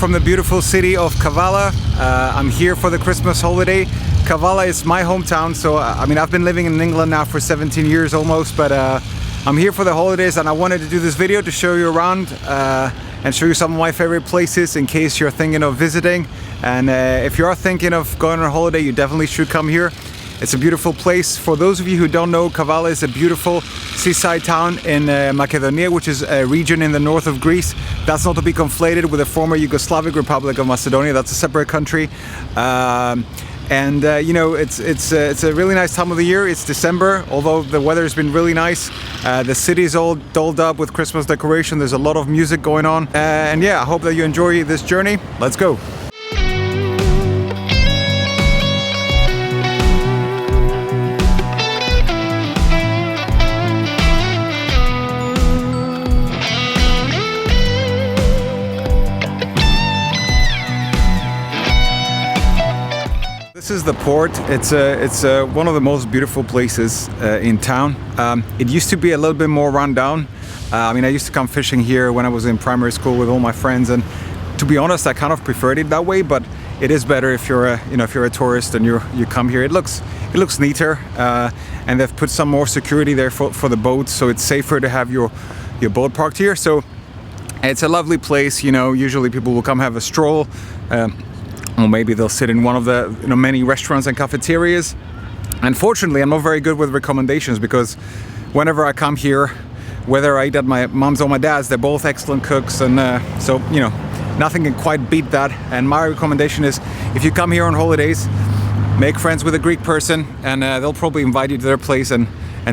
from the beautiful city of Kavala. I'm here for the Christmas holiday. Kavala is my hometown, so I mean, I've been living in England now for 17 years almost, but I'm here for the holidays, and I wanted to do this video to show you around and show you some of my favorite places in case you're thinking of visiting. And if you are thinking of going on a holiday, you definitely should come here. It's a beautiful place. For those of you who don't know, Kavala is a beautiful seaside town in Macedonia, which is a region in the north of Greece. That's not to be conflated with the former Yugoslavic Republic of Macedonia. That's a separate country. You know, it's a really nice time of the year. It's December, although the weather has been really nice. The city is all dolled up with Christmas decoration. There's a lot of music going on. And yeah, I hope that you enjoy this journey. Let's go. This is the port. It's one of the most beautiful places in town. It used to be a little bit more run down. I mean, I used to come fishing here when I was in primary school with all my friends, and to be honest, I kind of preferred it that way. But it is better if you're a tourist and you come here. It looks neater, and they've put some more security there for the boats, so it's safer to have your boat parked here. So it's a lovely place. You know, usually people will come have a stroll. Or maybe they'll sit in one of the many restaurants and cafeterias. Unfortunately, I'm not very good with recommendations, because whenever I come here, whether I eat at my mom's or my dad's, they're both excellent cooks, and so nothing can quite beat that. And my recommendation is, if you come here on holidays, make friends with a Greek person, and they'll probably invite you to their place and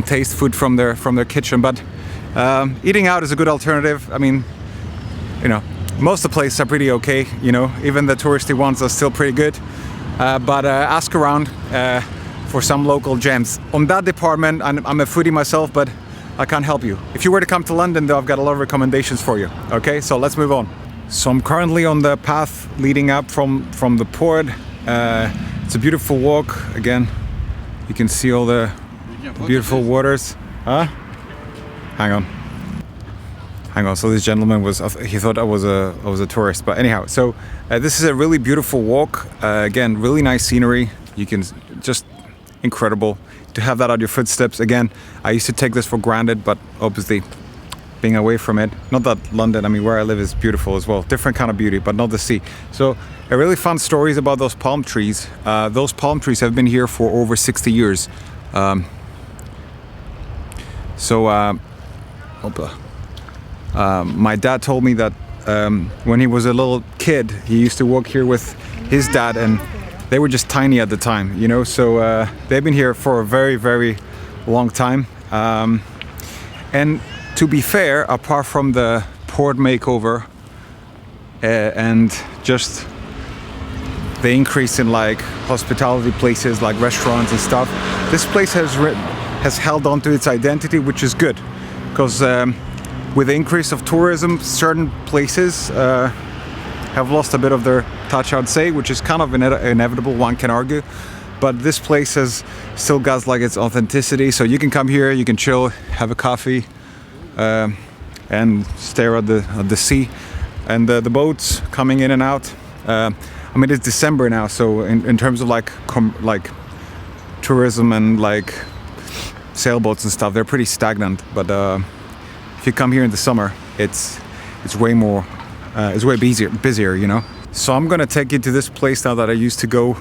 taste food from their kitchen. But eating out is a good alternative. I mean, most of the places are pretty okay, even the touristy ones are still pretty good. But ask around for some local gems. On that department, I'm a foodie myself, but I can't help you. If you were to come to London, though, I've got a lot of recommendations for you. Okay, so let's move on. So I'm currently on the path leading up from the port. It's a beautiful walk. Again, you can see all the beautiful waters. Huh? Hang on. So this gentleman he thought I was a tourist, but anyhow, so this is a really beautiful walk. Again, really nice scenery. You can just incredible to have that at your footsteps. Again, I used to take this for granted, but obviously being away from it, not that London, I mean, where I live is beautiful as well, different kind of beauty, but not the sea. So a really fun stories about those palm trees. Those palm trees have been here for over 60 years. My dad told me that when he was a little kid, he used to walk here with his dad, and they were just tiny at the time, so they've been here for a very, very long time. And to be fair, apart from the port makeover and just the increase in like hospitality places like restaurants and stuff, this place has held on to its identity, which is good, because with the increase of tourism, certain places have lost a bit of their touch, I'd say, which is kind of inevitable, one can argue. But this place has still got like its authenticity, so you can come here, you can chill, have a coffee, and stare at the sea and the boats coming in and out. I mean, it's December now, so in terms of like tourism and like sailboats and stuff, they're pretty stagnant. But if you come here in the summer, it's way more, it's way busier, So I'm gonna take you to this place now that I used to go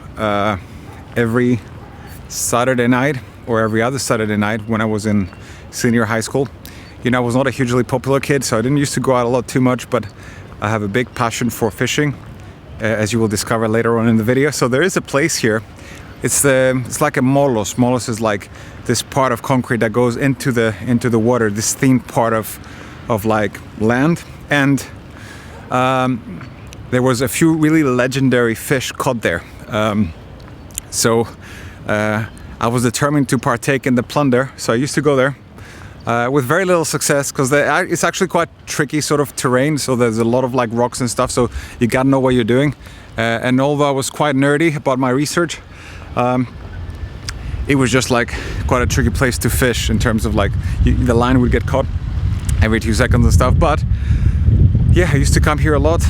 every Saturday night or every other Saturday night when I was in senior high school. I was not a hugely popular kid, so I didn't used to go out a lot too much, but I have a big passion for fishing, as you will discover later on in the video. So there is a place here. It's like a molos. Molos is like this part of concrete that goes into the water, this thin part of like land. And there was a few really legendary fish caught there. So I was determined to partake in the plunder. So I used to go there with very little success, because it's actually quite tricky sort of terrain. So there's a lot of like rocks and stuff. So you gotta know what you're doing. And although I was quite nerdy about my research, it was just like quite a tricky place to fish in terms of like the line would get caught every 2 seconds and stuff. But yeah, I used to come here a lot.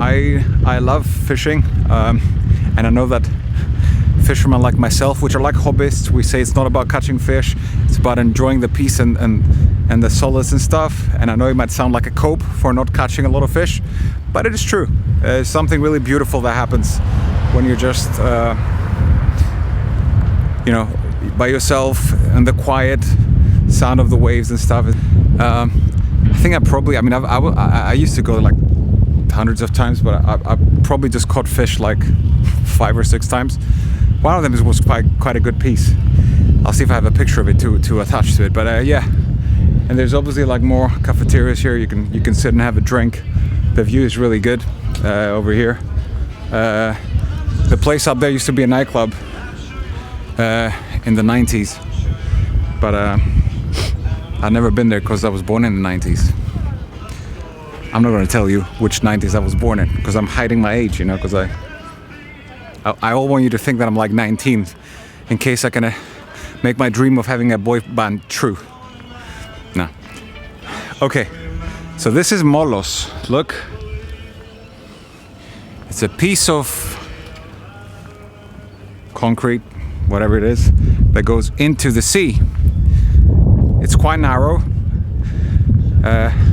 I love fishing, and I know that fishermen like myself, which are like hobbyists, we say it's not about catching fish, it's about enjoying the peace and the solace and stuff. And I know it might sound like a cope for not catching a lot of fish, but it is true. It's something really beautiful that happens when you're just you know, by yourself and the quiet sound of the waves and stuff. I think I mean I used to go like hundreds of times, but I probably just caught fish like 5 or 6 times. One of them was quite a good piece. I'll see if I have a picture of it to attach to it. But yeah, and there's obviously like more cafeterias here. You can sit and have a drink. The view is really good over here. The place up there used to be a nightclub in the 90s, but I've never been there because I was born in the 90s. I'm not going to tell you which 90s I was born in because I'm hiding my age, you know, because I all want you to think that I'm like 19 in case I can make my dream of having a boy band true. No. Okay, so this is Molos. Look, it's a piece of concrete, whatever it is, that goes into the sea. It's quite narrow.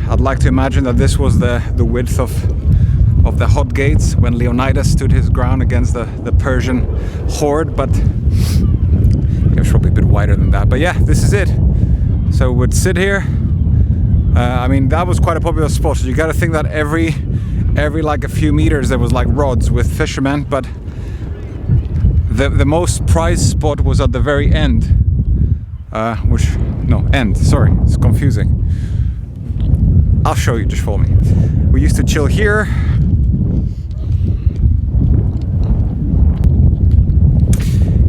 I'd like to imagine that this was the width of the Hot Gates when Leonidas stood his ground against the Persian horde, but it was probably a bit wider than that. But yeah, this is it. So we'd sit here. I mean, that was quite a popular spot. So you got to think that every like a few meters there was like rods with fishermen, but the most prized spot was at the very end, sorry, it's confusing. I'll show you, just follow me. We used to chill here.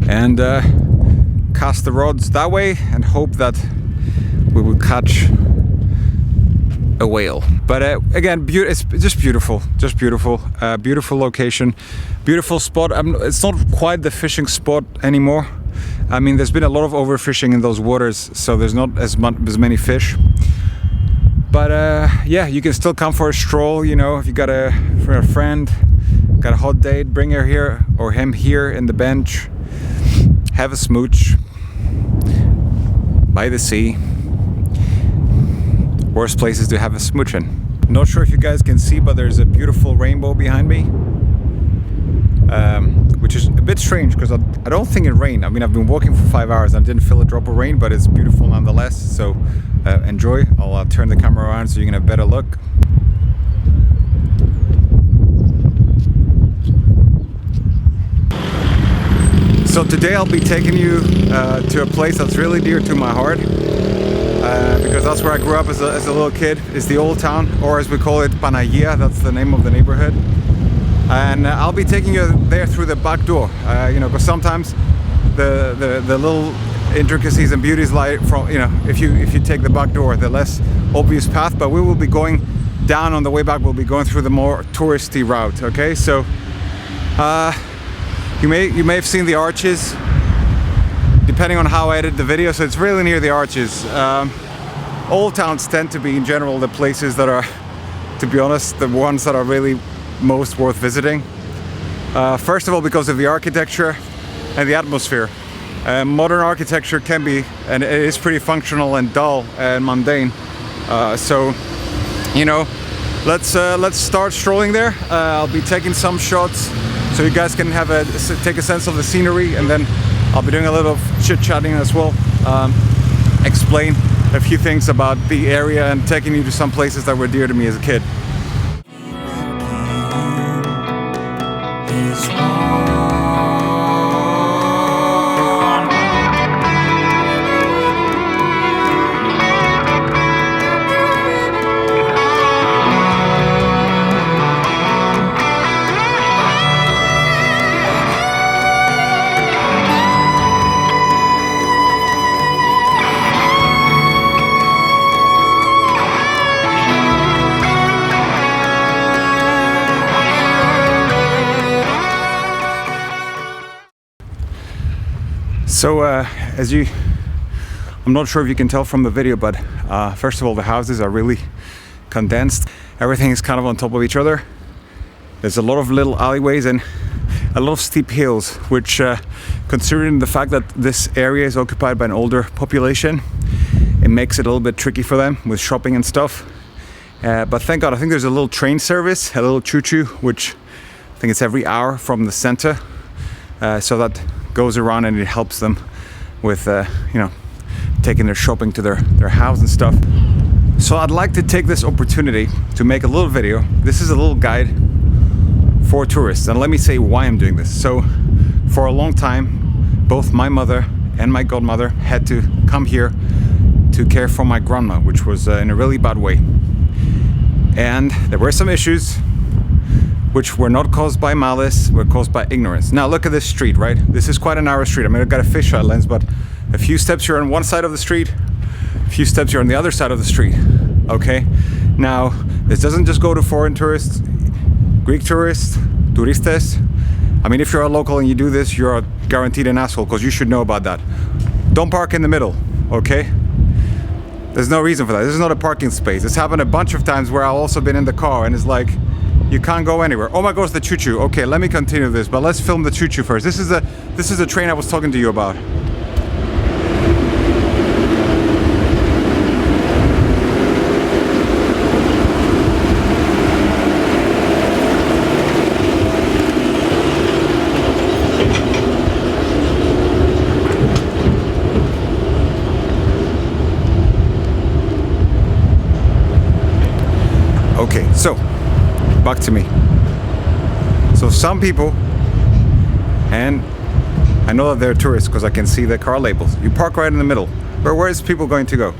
And cast the rods that way and hope that we would catch a whale. But again, it's just beautiful, beautiful location, beautiful spot. It's not quite the fishing spot anymore. I mean, there's been a lot of overfishing in those waters, so there's not as many fish. But yeah, you can still come for a stroll, you know, if you got a friend, got a hot date, bring her here or him here in the bench, have a smooch by the sea. Worst places to have a smooch in. Not sure if you guys can see, but there's a beautiful rainbow behind me, which is a bit strange because I don't think it rained. I mean, I've been walking for 5 hours and I didn't feel a drop of rain, but it's beautiful nonetheless. So enjoy. I'll turn the camera around so you can have a better look. So today I'll be taking you to a place that's really dear to my heart. Because that's where I grew up as a little kid. It's the old town, or as we call it, Panagia. That's the name of the neighborhood. And I'll be taking you there through the back door. You know, because sometimes the little intricacies and beauties lie from, you know, if you take the back door, the less obvious path. But we will be going down on the way back. We'll be going through the more touristy route. Okay, so you may have seen the arches, depending on how I edit the video, so it's really near the arches. Old towns tend to be, in general, the places that are, to be honest, the ones that are really most worth visiting. First of all, because of the architecture and the atmosphere. Modern architecture can be, and it is pretty functional and dull and mundane. So, you know, let's start strolling there. I'll be taking some shots so you guys can take a sense of the scenery, and then I'll be doing a little chit-chatting as well, explain a few things about the area and taking you to some places that were dear to me as a kid. So I'm not sure if you can tell from the video, but first of all, the houses are really condensed. Everything is kind of on top of each other. There's a lot of little alleyways and a lot of steep hills, which considering the fact that this area is occupied by an older population, it makes it a little bit tricky for them with shopping and stuff. But thank God, I think there's a little train service, a little choo-choo, which I think it's every hour from the center. So that goes around and it helps them with, you know, taking their shopping to their house and stuff. So I'd like to take this opportunity to make a little video. This is a little guide for tourists, and let me say why I'm doing this. So for a long time, both my mother and my godmother had to come here to care for my grandma, which was in a really bad way. And there were some issues which were not caused by malice, were caused by ignorance. Now look at this street, right? This is quite a narrow street. I mean, I've got a fisheye lens, but a few steps you're on one side of the street, a few steps you're on the other side of the street, okay? Now, this doesn't just go to foreign tourists, Greek tourists, turistas. I mean, if you're a local and you do this, you're guaranteed an asshole, because you should know about that. Don't park in the middle, okay? There's no reason for that. This is not a parking space. It's happened a bunch of times where I've also been in the car and it's like, you can't go anywhere. Oh my gosh, the choo-choo. Okay, let me continue this, but let's film the choo-choo first. This is the train I was talking to you about. Okay, so back to me. So some people, and I know that they're tourists because I can see the car labels. You park right in the middle. But where is people going to go?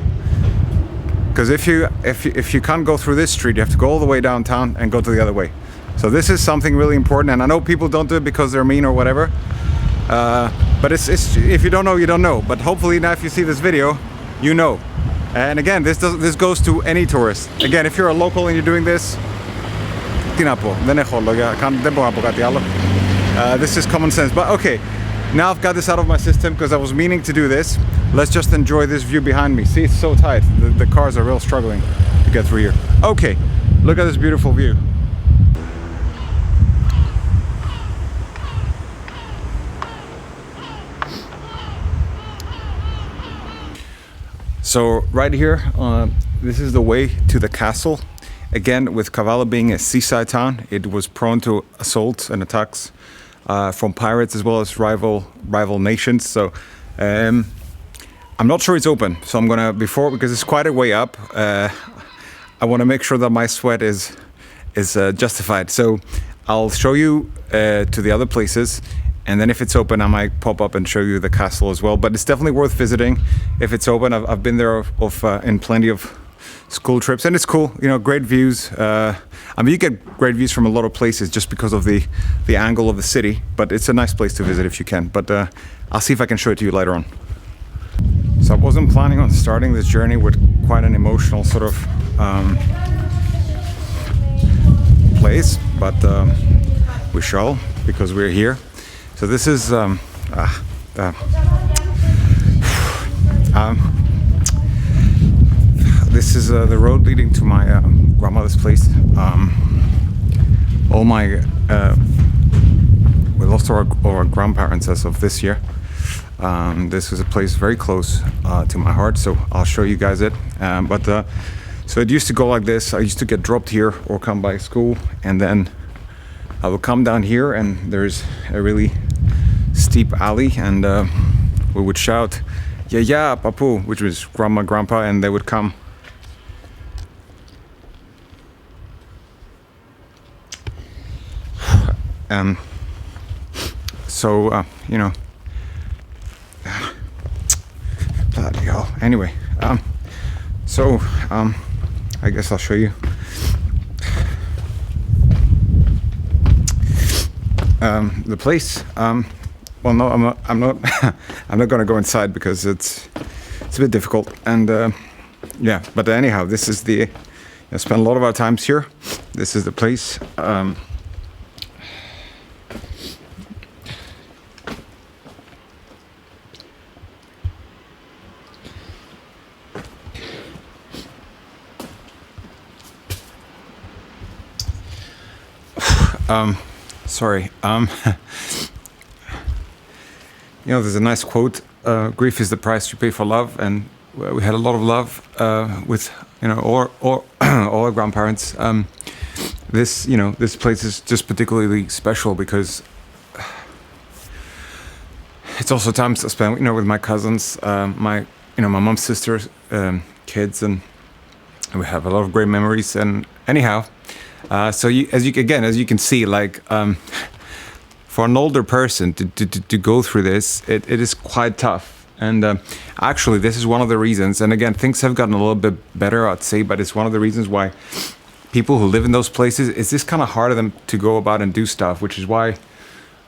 Because if you can't go through this street, you have to go all the way downtown and go to the other way. So this is something really important, and I know people don't do it because they're mean or whatever. But it's if you don't know, you don't know. But hopefully now, if you see this video, you know. And again, this goes to any tourist. Again, if you're a local and you're doing this, this is common sense. But okay, now I've got this out of my system because I was meaning to do this. Let's just enjoy this view behind me. See, it's so tight. The cars are real struggling to get through here. Okay, look at this beautiful view. So right here, this is the way to the castle. Again, with Kavala being a seaside town, it was prone to assaults and attacks from pirates as well as rival nations. So I'm not sure it's open. So I'm gonna, because it's quite a way up, I want to make sure that my sweat is justified. So I'll show you to the other places. And then if it's open, I might pop up and show you the castle as well. But it's definitely worth visiting if it's open. I've been there in plenty of school trips, and it's cool. You know, great views. I mean, you get great views from a lot of places just because of the angle of the city. But it's a nice place to visit if you can. But I'll see if I can show it to you later on. So I wasn't planning on starting this journey with quite an emotional sort of place, but we shall, because we're here. So this is this is the road leading to my grandmother's place. We lost our grandparents as of this year. This is a place very close to my heart, so I'll show you guys it. So it used to go like this. I used to get dropped here or come by school, and then I would come down here, and there's a really steep alley, and we would shout, "Yeah, yeah, papu," which was grandma, grandpa, and they would come. So you know, bloody hell. Anyway, I guess I'll show you. The place. Well, no, I'm not. I'm not going to go inside because it's a bit difficult. And yeah, but anyhow, this is the. I spent a lot of our times here. This is the place. Sorry. There's a nice quote. Grief is the price you pay for love, and we had a lot of love with all all our grandparents. This place is just particularly special because it's also time to spend with my cousins, my mom's sisters, kids, and we have a lot of great memories. And anyhow, so as you can see, like for an older person to go through this, it is quite tough. And actually, this is one of the reasons. And again, things have gotten a little bit better, I'd say, but it's one of the reasons why people who live in those places, it's just kind of hard for them to go about and do stuff, which is why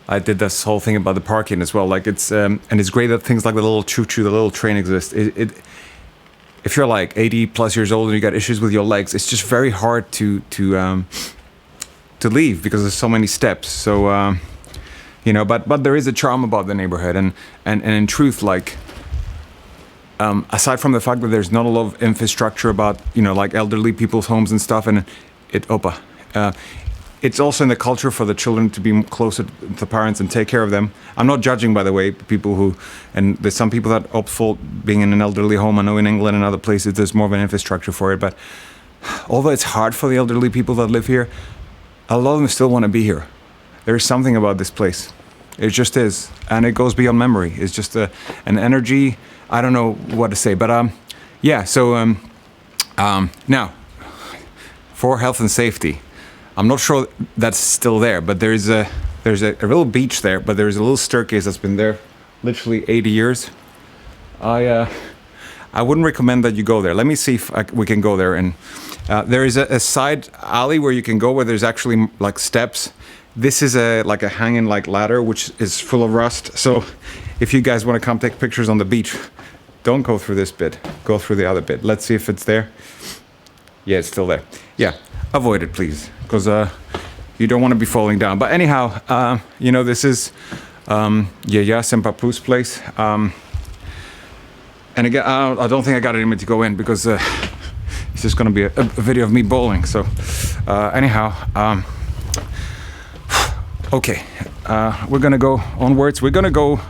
I did this whole thing about the parking as well. Like it's and it's great that things like the little choo-choo, the little train exist. If you're like 80 plus years old and you got issues with your legs, it's just very hard to leave because there's so many steps. So but there is a charm about the neighborhood, and in truth, like aside from the fact that there's not a lot of infrastructure about like elderly people's homes and stuff, and it's also in the culture for the children to be closer to the parents and take care of them. I'm not judging, by the way, people and there's some people that opt for being in an elderly home. I know in England and other places there's more of an infrastructure for it, but although it's hard for the elderly people that live here, a lot of them still want to be here. There's something about this place. It just is, and it goes beyond memory. It's just an energy. I don't know what to say, but So now, for health and safety, I'm not sure that's still there, but there's a little beach there, but there's a little staircase that's been there literally 80 years. I wouldn't recommend that you go there. Let me see if we can go there. And there is a side alley where you can go where there's actually like steps. This is like a hanging like ladder, which is full of rust. So if you guys want to come take pictures on the beach, don't go through this bit. Go through the other bit. Let's see if it's there. Yeah, it's still there. Yeah, avoid it, please, because you don't want to be falling down. But anyhow, this is Yaya Sempapu's place. And again, I don't think I got an image to go in because it's just going to be a video of me bowling. So anyhow, okay, we're going to go onwards. We're going to go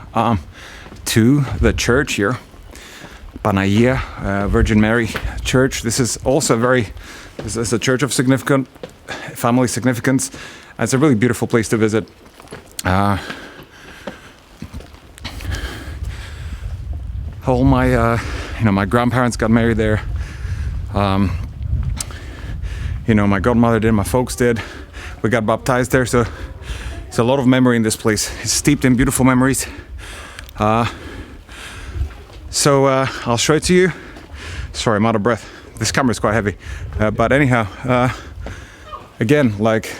to the church here, Panagia Virgin Mary Church. This is also this is a church of significant family significance. It's a really beautiful place to visit. All my my grandparents got married there. My godmother did, my folks did. We got baptized there, so it's a lot of memory in this place. It's steeped in beautiful memories. So I'll show it to you. Sorry, I'm out of breath. This camera is quite heavy. But anyhow, again, like,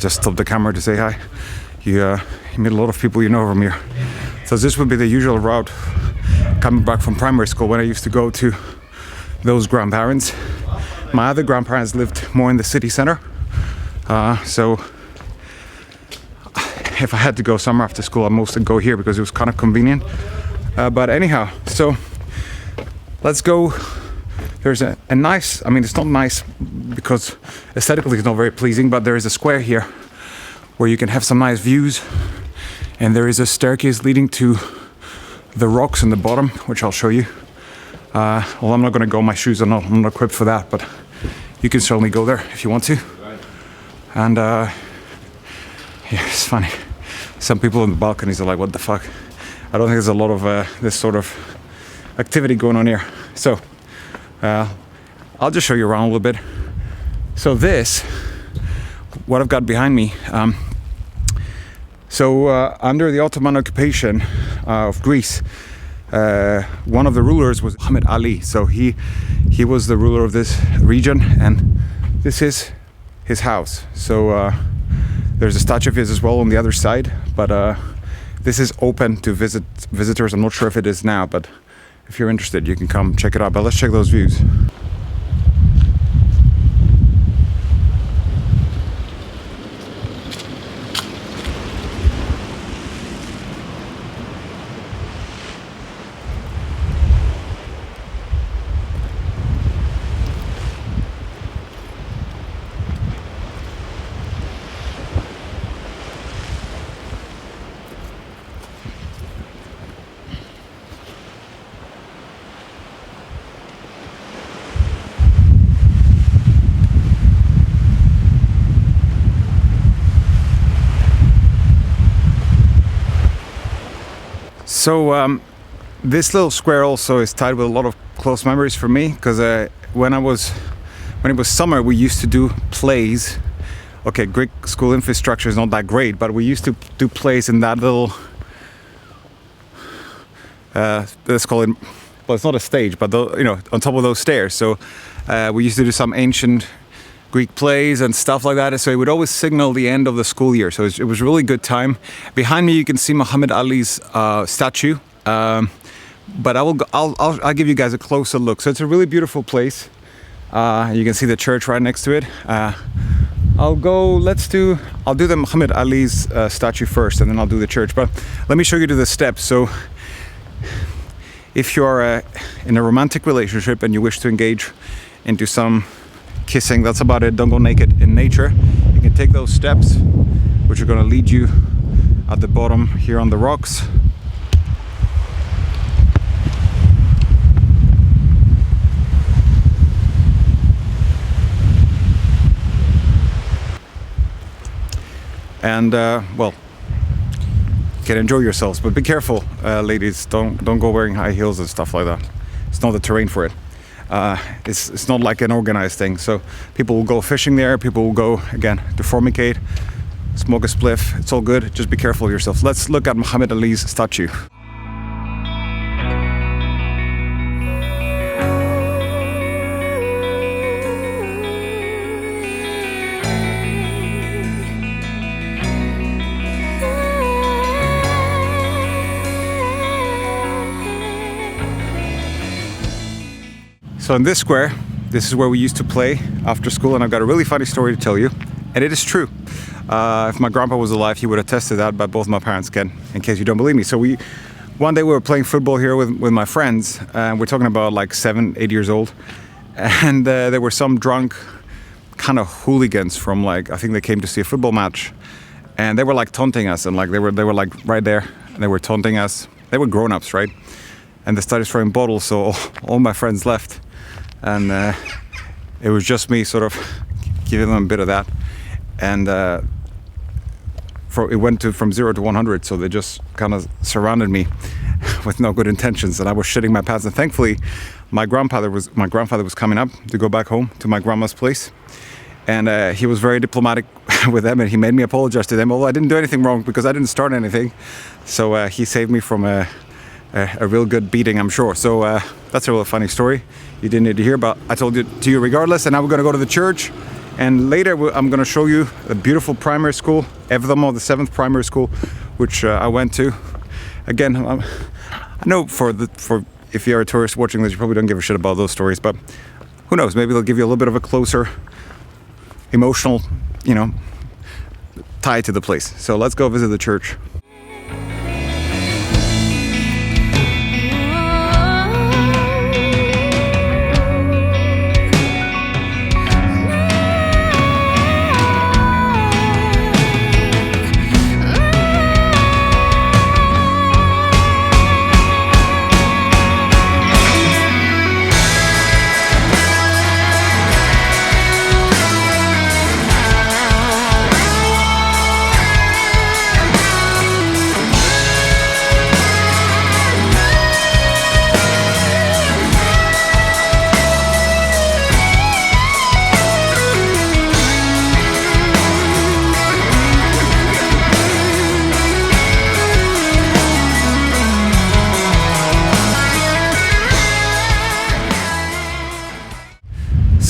just stop the camera to say hi. You meet a lot of people you know from here. So this would be the usual route coming back from primary school when I used to go to those grandparents. My other grandparents lived more in the city center. So if I had to go somewhere after school, I mostly go here because it was kind of convenient. But anyhow, so let's go. There's a nice, it's not nice because aesthetically it's not very pleasing, but there is a square here where you can have some nice views. And there is a staircase leading to the rocks in the bottom, which I'll show you. Well, I'm not going to go, my shoes are not, I'm not equipped for that, but you can certainly go there if you want to. And yeah, it's funny. Some people on the balconies are like, what the fuck? I don't think there's a lot of this sort of activity going on here. So I'll just show you around a little bit. So this, what I've got behind me, under the Ottoman occupation of Greece, one of the rulers was Muhammad Ali. So he was the ruler of this region, and this is his house. So there's a statue of his as well on the other side, but this is open to visitors. I'm not sure if it is now, but if you're interested, you can come check it out. But let's check those views. So this little square also is tied with a lot of close memories for me, because when it was summer, we used to do plays. Okay, Greek school infrastructure is not that great, but we used to do plays in that little, let's call it, well, it's not a stage, but on top of those stairs. So we used to do some ancient Greek plays and stuff like that. So it would always signal the end of the school year. So it was a really good time. Behind me, you can see Muhammad Ali's statue. But I'll give you guys a closer look. So it's a really beautiful place. You can see the church right next to it. I'll do the Muhammad Ali's statue first, and then I'll do the church. But let me show you to the steps. So if you're in a romantic relationship and you wish to engage into some kissing, that's about it. Don't go naked in nature. You can take those steps, which are going to lead you at the bottom here on the rocks. And well, you can enjoy yourselves, but be careful, ladies. Don't go wearing high heels and stuff like that. It's not the terrain for it. It's not like an organized thing. So people will go fishing there. People will go again to fornicate, smoke a spliff. It's all good. Just be careful of yourself. Let's look at Muhammad Ali's statue. So in this square, this is where we used to play after school, and I've got a really funny story to tell you, and it is true. If my grandpa was alive, he would attest to that, but both my parents can, in case you don't believe me. So one day we were playing football here with my friends, and we're talking about like 7, 8 years old, and there were some drunk kind of hooligans from, like, I think they came to see a football match, and they were like taunting us, and like they were like right there, and they were taunting us. They were grown-ups, right? And they started throwing bottles, so all my friends left. And it was just me sort of giving them a bit of that. And it went from 0 to 100, so they just kind of surrounded me with no good intentions, and I was shitting my pants. And thankfully, my grandfather was coming up to go back home to my grandma's place. And he was very diplomatic with them, and he made me apologize to them, although I didn't do anything wrong because I didn't start anything. So he saved me from a real good beating, I'm sure. So that's a real funny story. You didn't need to hear, but I told it to you regardless. And now we're going to go to the church, and later I'm going to show you a beautiful primary school, Evdamo, the 7th primary school, which I went to. Again, I know for if you're a tourist watching this, you probably don't give a shit about those stories, but who knows? Maybe they'll give you a little bit of a closer emotional, tie to the place. So let's go visit the church.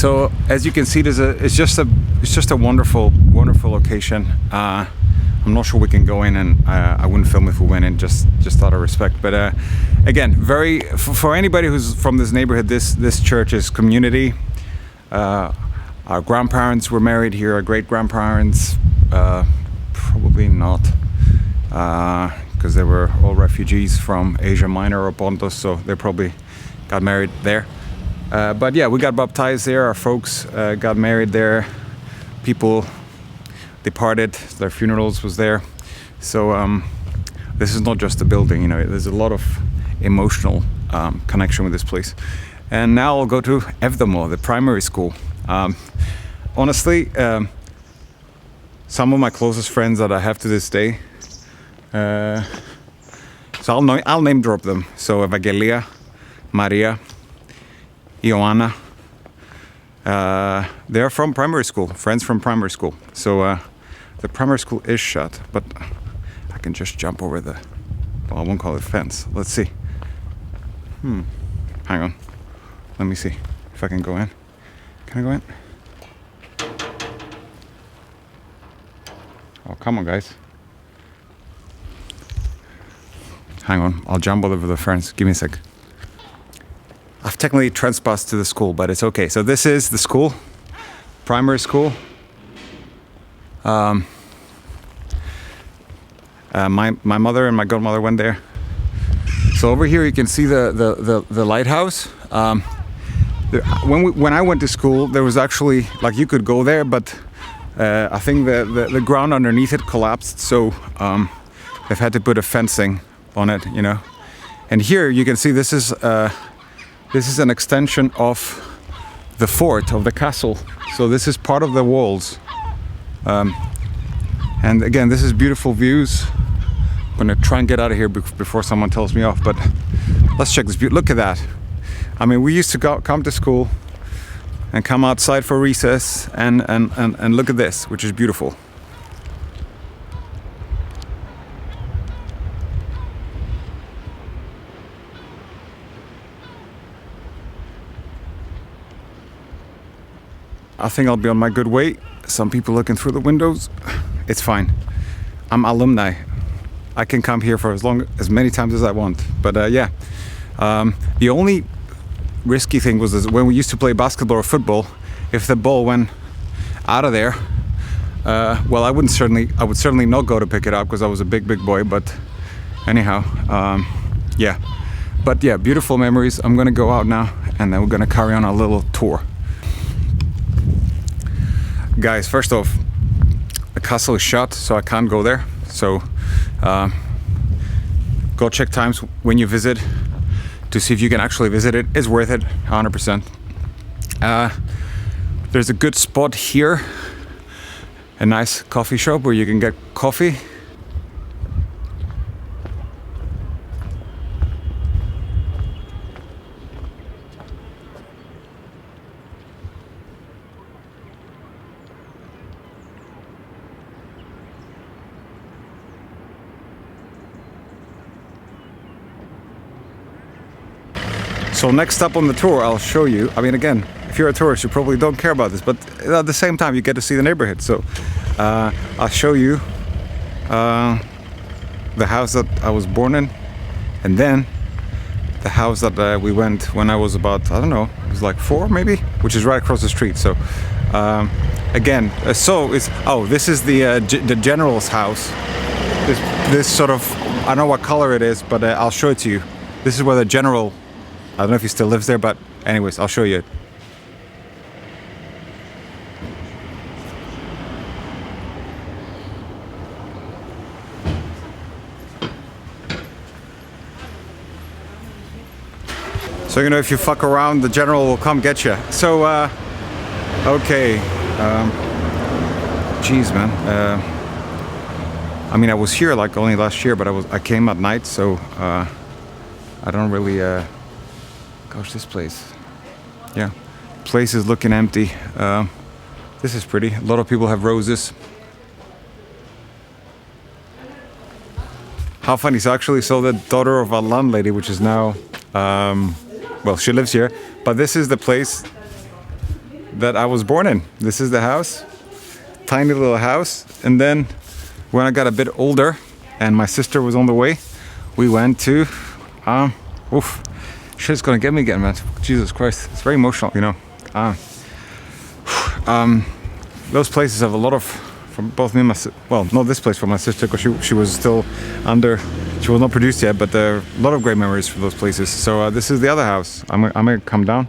So as you can see, it's just a wonderful location. I'm not sure we can go in, and I wouldn't film if we went in, just out of respect. But again, for anybody who's from this neighborhood, this church is community. Our grandparents were married here. Our great grandparents, probably not, because they were all refugees from Asia Minor or Pontus, so they probably got married there. But yeah, we got baptized there. Our folks got married there. People departed. Their funerals was there. So this is not just a building. There's a lot of emotional connection with this place. And now I'll go to Evdamo, the primary school. Honestly, some of my closest friends that I have to this day So I'll name drop them. So Evangelia, Maria, Ioana. They're from primary school, friends from primary school. So the primary school is shut, but I can just jump over the, well, I won't call it fence. Let's see. Hang on. Let me see if I can go in. Can I go in? Oh, come on, guys. Hang on, I'll jump over the fence. Give me a sec. I've technically trespassed to the school, but it's okay. So this is the school, primary school. My mother and my godmother went there. So over here you can see the lighthouse. When I went to school, there was actually, like, you could go there, but I think the ground underneath it collapsed, so they've had to put a fencing on it, you know. And here you can see this is an extension of the fort, of the castle. So this is part of the walls. And again, this is beautiful views. I'm gonna try and get out of here before someone tells me off, but let's check this view. Look at that. I mean, we used to come to school and come outside for recess and look at this, which is beautiful. I think I'll be on my good way. Some people looking through the windows. It's fine. I'm alumni. I can come here for as many times as I want. But yeah, the only risky thing was this, when we used to play basketball or football, if the ball went out of there, well, I would certainly not go to pick it up because I was a big boy. But anyhow, yeah. But yeah, beautiful memories. I'm gonna go out now, and then we're gonna carry on a little tour. Guys, first off, the castle is shut, so I can't go there. So go check times when you visit to see if you can actually visit it. It's worth it, 100%. There's a good spot here, a nice coffee shop where you can get coffee. So next up on the tour, I'll show you. I mean, again, if you're a tourist, you probably don't care about this, but at the same time, you get to see the neighborhood. So I'll show you the house that I was born in, and then the house that we went when I was about, I don't know, it was like 4 maybe, which is right across the street. So again, this is the general's house. This sort of, I don't know what color it is, but I'll show it to you. This is where the general, I don't know if he still lives there, but anyways, I'll show you it. So, you know, if you fuck around, the general will come get you. So, okay. Geez, man. I mean, I was here like only last year, but I came at night, so I don't really... Gosh, this place. Yeah, place is looking empty. This is pretty. A lot of people have roses. How funny. So actually, the daughter of a landlady, which is now, well, she lives here, but this is the place that I was born in. This is the house, tiny little house. And then when I got a bit older and my sister was on the way, we went to, shit's gonna get me again, man. Jesus Christ, it's very emotional, you know. Those places have a lot of, from both me and my well, not this place for my sister, because she was still under, she was not produced yet, but there are a lot of great memories from those places. So this is the other house. I'm gonna come down.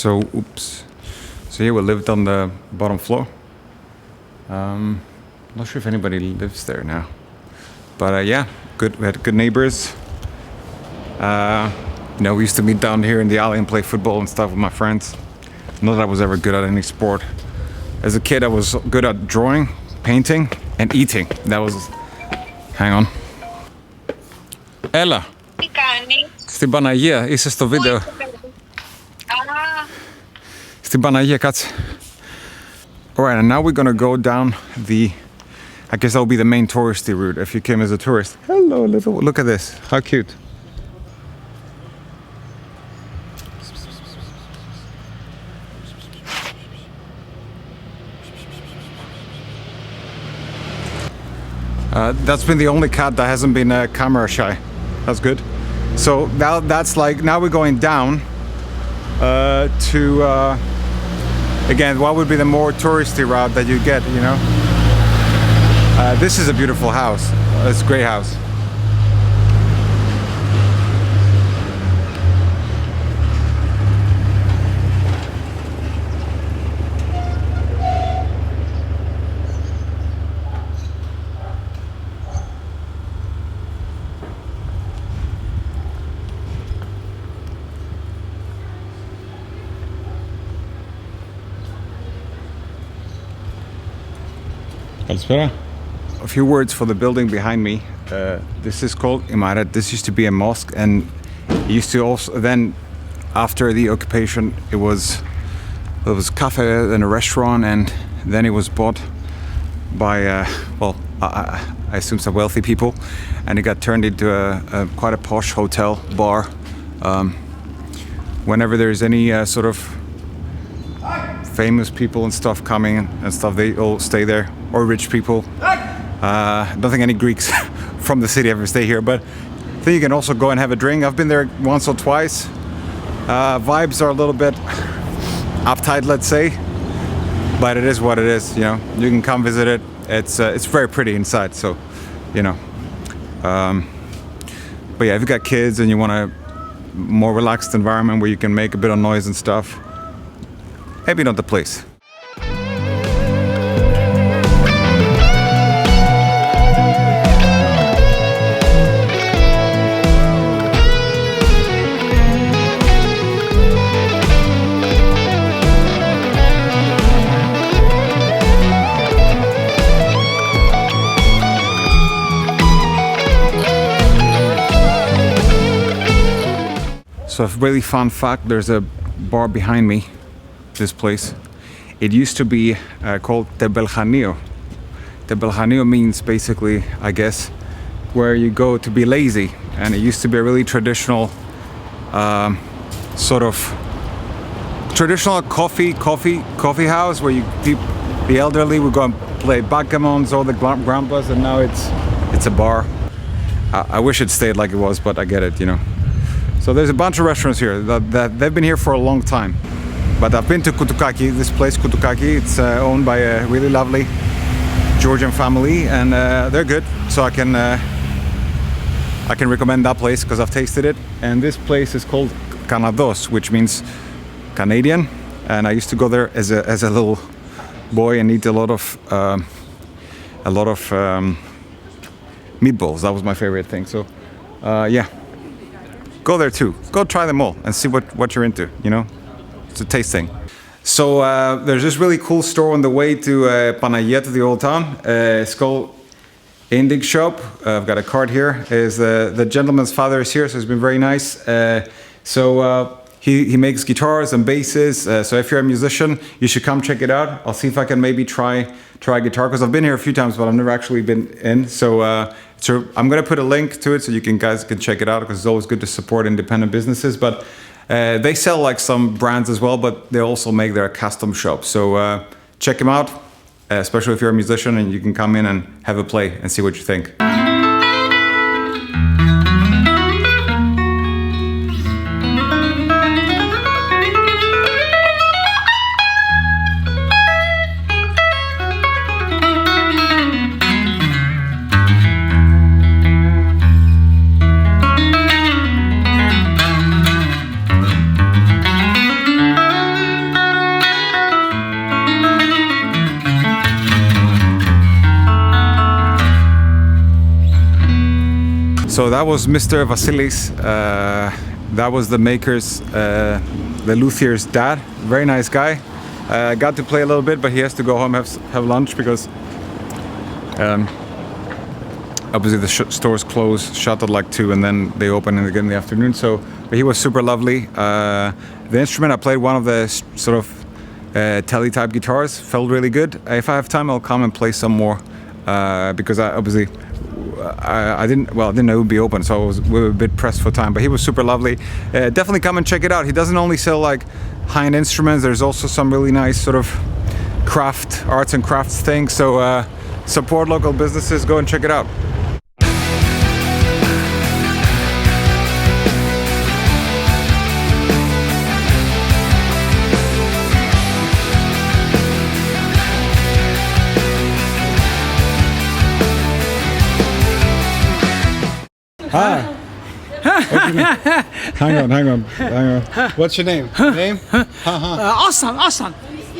So here we lived on the bottom floor. Not sure if anybody lives there now, but yeah, good. We had good neighbors. We used to meet down here in the alley and play football and stuff with my friends. Not that I was ever good at any sport. As a kid, I was good at drawing, painting, and eating. That was. Hang on. Έλα. Τι κάνεις? Στην Παναγία, είσαι στο βίντεο. Στην Παναγία, κάτσε. Alright, and now we're gonna go down the, I guess that will be the main touristy route if you came as a tourist. Hello, little, look at this, how cute. That's been the only cat that hasn't been camera shy. That's good. So now that's like, now we're going down to, again, what would be the more touristy route that you get, you know? This is a beautiful house. It's a great house. A few words for the building behind me. This is called Imaret. This used to be a mosque, and it used to also then, after the occupation, it was a cafe and a restaurant, and then it was bought by I assume some wealthy people, and it got turned into a quite a posh hotel bar. Whenever there's any sort of famous people and stuff coming and stuff, they all stay there, or rich people. I don't think any Greeks from the city ever stay here, but I think you can also go and have a drink. I've been there once or twice. Vibes are a little bit uptight, let's say, but it is what it is. You know, you can come visit it. It's very pretty inside, so you know. But yeah, if you got kids and you want a more relaxed environment where you can make a bit of noise and stuff, maybe not the place. So a really fun fact, there's a bar behind me, this place. It used to be called Tebelhanio. Tebelhanio means basically, I guess, where you go to be lazy. And it used to be a really traditional, sort of traditional coffee house where the elderly would go and play backgammons, all the grandpas, and now it's a bar. I wish it stayed like it was, but I get it, you know. So there's a bunch of restaurants here that they've been here for a long time. But I've been to Kutukaki, this place Kutukaki. It's owned by a really lovely Georgian family, and they're good. So I can recommend that place because I've tasted it. And this place is called Kanados, which means Canadian. And I used to go there as a little boy and eat a lot of meatballs. That was my favorite thing. So yeah. Go there too. Go try them all and see what you're into, you know? It's a taste thing. So there's this really cool store on the way to Panagia, to the old town. It's called Indig Shop. I've got a card here. The gentleman's father is here, so it's been very nice. He makes guitars and basses. So if you're a musician, you should come check it out. I'll see if I can maybe try guitar, because I've been here a few times, but I've never actually been in. So I'm going to put a link to it so you guys can check it out, because it's always good to support independent businesses. But they sell like some brands as well, but they also make their custom shop. So check them out, especially if you're a musician, and you can come in and have a play and see what you think. So that was Mr. Vasilis. That was the maker's, the luthier's dad. Very nice guy. Got to play a little bit, but he has to go home have lunch because obviously the stores close, shut at like 2, and then they open again in the afternoon. So, but he was super lovely. The instrument I played, one of the sort of telly type guitars, felt really good. If I have time, I'll come and play some more because I didn't know it would be open, so we were a bit pressed for time. But he was super lovely. Definitely come and check it out. He doesn't only sell like high-end instruments. There's also some really nice sort of arts and crafts things. So support local businesses. Go and check it out. Hi. Hang on. What's your name? Aslan.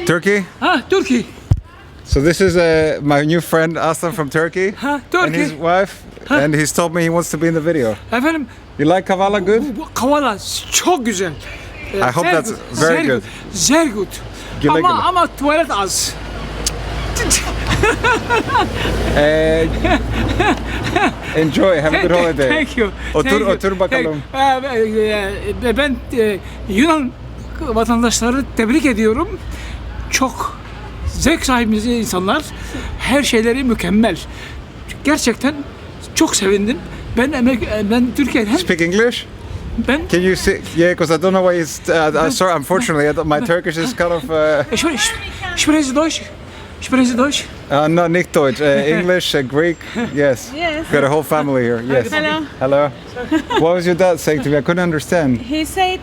Turkey? Turkey. So this is my new friend Aslan from Turkey. Turkey. And his wife. And he's told me he wants to be in the video. Efendim, You like Kavala good? Kavala çok güzel. I hope that's very good. Very good. Güle güle. Ama tuvalet az. Enjoy, have a good holiday. Thank you. Otur bakalım. Ben Yunan vatandaşları tebrik ediyorum. Çok zevk sahibi insanlar. Her şeyleri mükemmel. Gerçekten çok sevindim. Ben Türkiye'den. Speak English? Ben Can you say? Yeah, because I don't know why he's. Sorry, unfortunately, my Turkish is kind of. Sprechen Deutsch. Sprechen Deutsch. No, nicht Deutsch. English, Greek. Yes. Yes. Got a whole family here. Yes. Hello. Hello. What was your dad saying to me? I couldn't understand. He said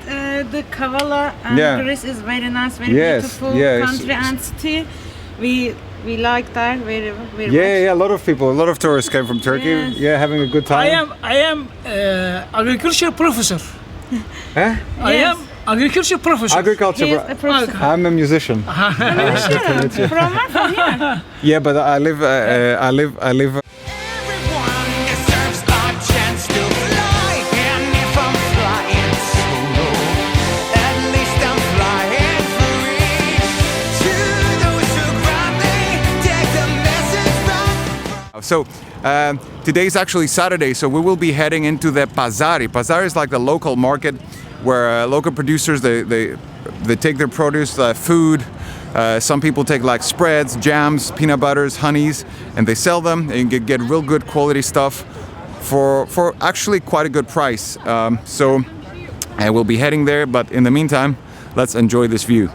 the Kavala and Yeah. Greece is very nice, very Yes, beautiful yes. country and city. We like that very much. Yeah, a lot of people, a lot of tourists came from Turkey. Yes. Yeah, having a good time. I am agriculture professor. Eh? I Yes. am agriculture professor. Agriculture. He is a professor. I'm a musician. From where? From here. Yeah, but I live. Everyone deserves a chance to fly, and if I'm flying solo, at least I'm flying free. To those who grab me, take the message from. So today's actually Saturday, so we will be heading into the Bazaar. Bazaar is like the local market where local producers they take their produce, food. Some people take like spreads, jams, peanut butters, honeys, and they sell them and get real good quality stuff for actually quite a good price. So we'll be heading there, but in the meantime, let's enjoy this view.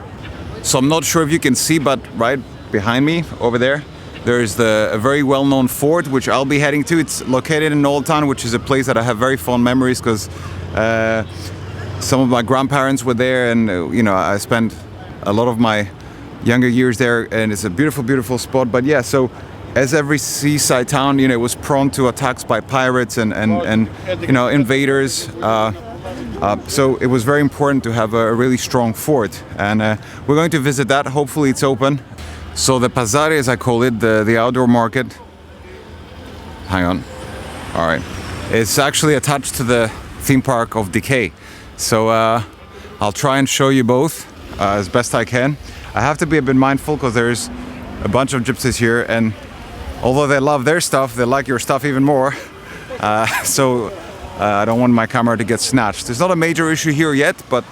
So I'm not sure if you can see, but right behind me over there, there's a very well-known fort which I'll be heading to. It's located in Old Town, which is a place that I have very fond memories because some of my grandparents were there, and I spent a lot of my younger years there, and it's a beautiful, beautiful spot. But yeah, so as every seaside town, it was prone to attacks by pirates and invaders. So it was very important to have a really strong fort, and we're going to visit that. Hopefully it's open. So the Bazaar, as I call it, the outdoor market. Hang on. All right. It's actually attached to the theme park of Decay. So I'll try and show you both as best I can. I have to be a bit mindful because there's a bunch of gypsies here, and although they love their stuff, they like your stuff even more. So I don't want my camera to get snatched. It's not a major issue here yet, but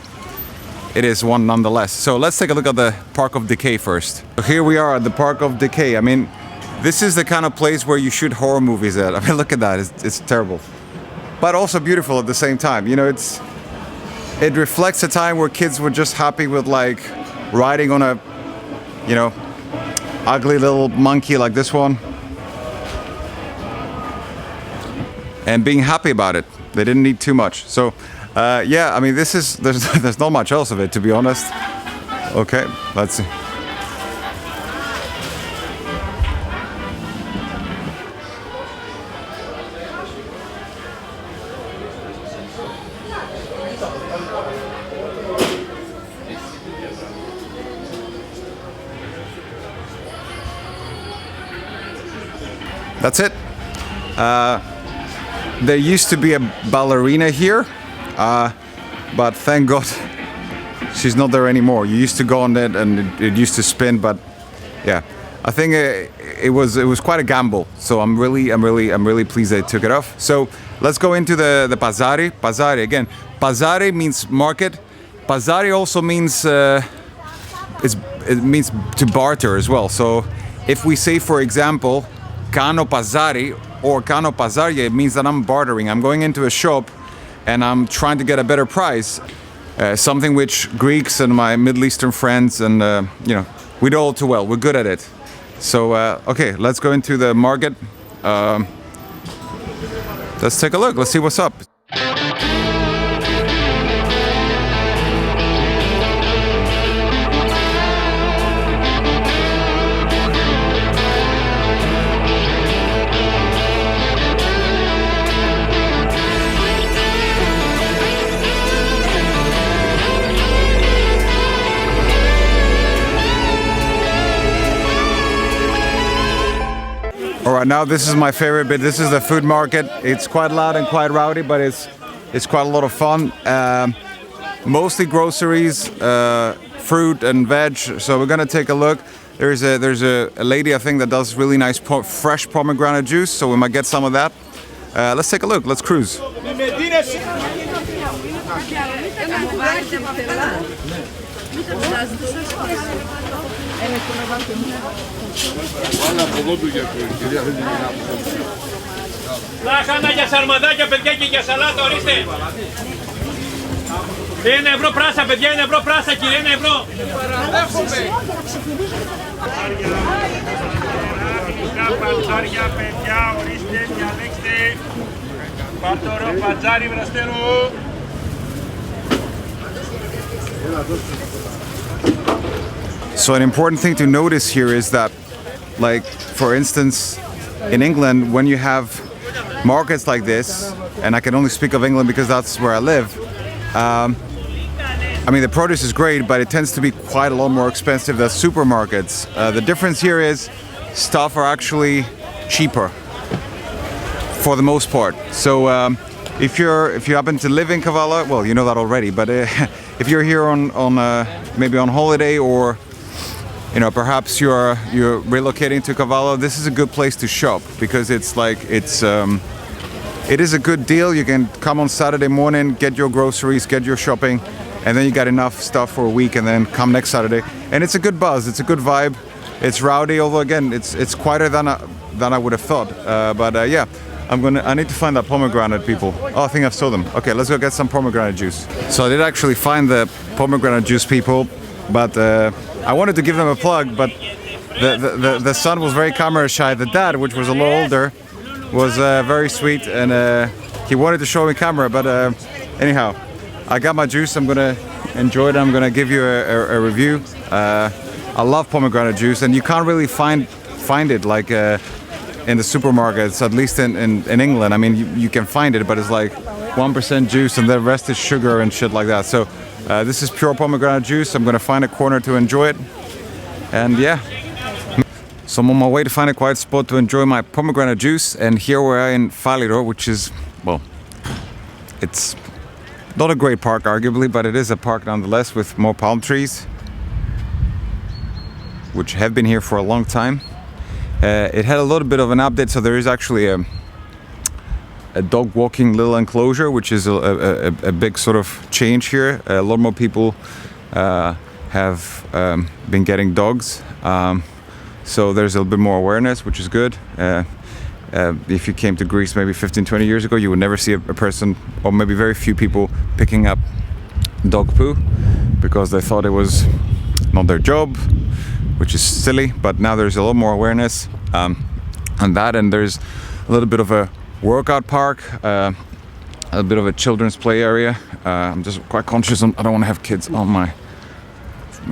it is one nonetheless. So let's take a look at the Park of Decay first. So here we are at the Park of Decay. I mean, this is the kind of place where you shoot horror movies at. I mean, look at that, it's terrible. But also beautiful at the same time. It reflects a time where kids were just happy with like riding on a, ugly little monkey like this one. And being happy about it. They didn't need too much. So yeah, I mean, there's not much else of it, to be honest. Okay, let's see. That's it. there used to be a ballerina here, but thank God she's not there anymore. You used to go on that and it used to spin, but yeah, I think it was quite a gamble. So I'm really pleased they took it off. So let's go into the Bazari. Bazari again. Bazari means market. Bazari also means it means to barter as well. So if we say, for example, Kano Bazari or Kano Pazarye, it means that I'm bartering. I'm going into a shop and I'm trying to get a better price. Something which Greeks and my Middle Eastern friends and you know, we do all too well. We're good at it. So okay, let's go into the market. Let's take a look. Let's see what's up. All right, now this is my favorite bit. This is the food market. It's quite loud and quite rowdy, but it's quite a lot of fun. Mostly groceries, fruit and veg. So we're gonna take a look. There's a lady I think that does really nice fresh pomegranate juice. So we might get some of that. Let's take a look. Let's cruise. Λάχανα για σαρμαδάκια, παιδιά, και για σαλάτα, ορίστε. 1 ευρώ πράσα, παιδιά, 1 ευρώ πράσα, κύριε, 1 ευρώ. Πατζάρια, παιδιά, ορίστε, διαλέξτε. Πατώρο, πατζάρι, βραστέρο. So an important thing to notice here is that, like, for instance, in England, when you have markets like this, and I can only speak of England because that's where I live, I mean, the produce is great, but it tends to be quite a lot more expensive than supermarkets. The difference here is stuff are actually cheaper for the most part. So if you happen to live in Kavala, well, you know that already, but if you're here on maybe on holiday, or you know, perhaps you're relocating to Kavala, this is a good place to shop because it is a good deal. You can come on Saturday morning, get your groceries, get your shopping, and then you got enough stuff for a week, and then come next Saturday. And it's a good buzz, it's a good vibe. It's rowdy, although again, it's quieter than I would have thought. Yeah, I need to find that pomegranate, people. Oh, I think I saw them. Okay, let's go get some pomegranate juice. So I did actually find the pomegranate juice, people, but I wanted to give them a plug, but the son was very camera shy. The dad, which was a little older, was very sweet, and he wanted to show me camera, but anyhow, I got my juice. I'm gonna enjoy it. I'm gonna give you a review. I love pomegranate juice, and you can't really find it like in the supermarkets, at least in England. I mean, you can find it, but it's like 1% juice, and the rest is sugar and shit like that. So this is pure pomegranate juice. I'm gonna find a corner to enjoy it, and yeah. So I'm on my way to find a quiet spot to enjoy my pomegranate juice, and here we are in Faliro, which is, well, it's not a great park arguably, but it is a park nonetheless with more palm trees, which have been here for a long time. It had a little bit of an update, so there is actually a dog walking little enclosure, which is a big sort of change here. A lot more people have been getting dogs. So there's a little bit more awareness, which is good. If you came to Greece maybe 15-20 years ago, you would never see a person, or maybe very few people, picking up dog poo because they thought it was not their job, which is silly. But now there's a lot more awareness on that, and there's a little bit of a workout park, a bit of a children's play area. I'm just quite conscious I don't want to have kids on my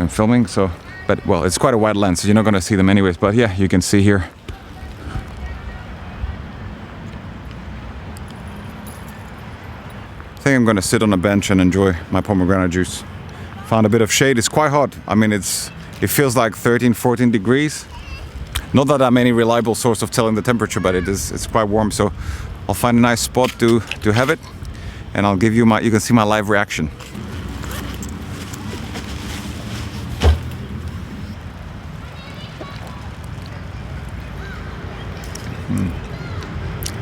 filming, so. But, well, it's quite a wide lens, so you're not going to see them anyways. But yeah, you can see here. I think I'm going to sit on a bench and enjoy my pomegranate juice. Found a bit of shade. It's quite hot. I mean, it feels like 13-14 degrees. Not that I'm any reliable source of telling the temperature, but it's quite warm. So I'll find a nice spot to have it, and I'll give you my. You can see my live reaction.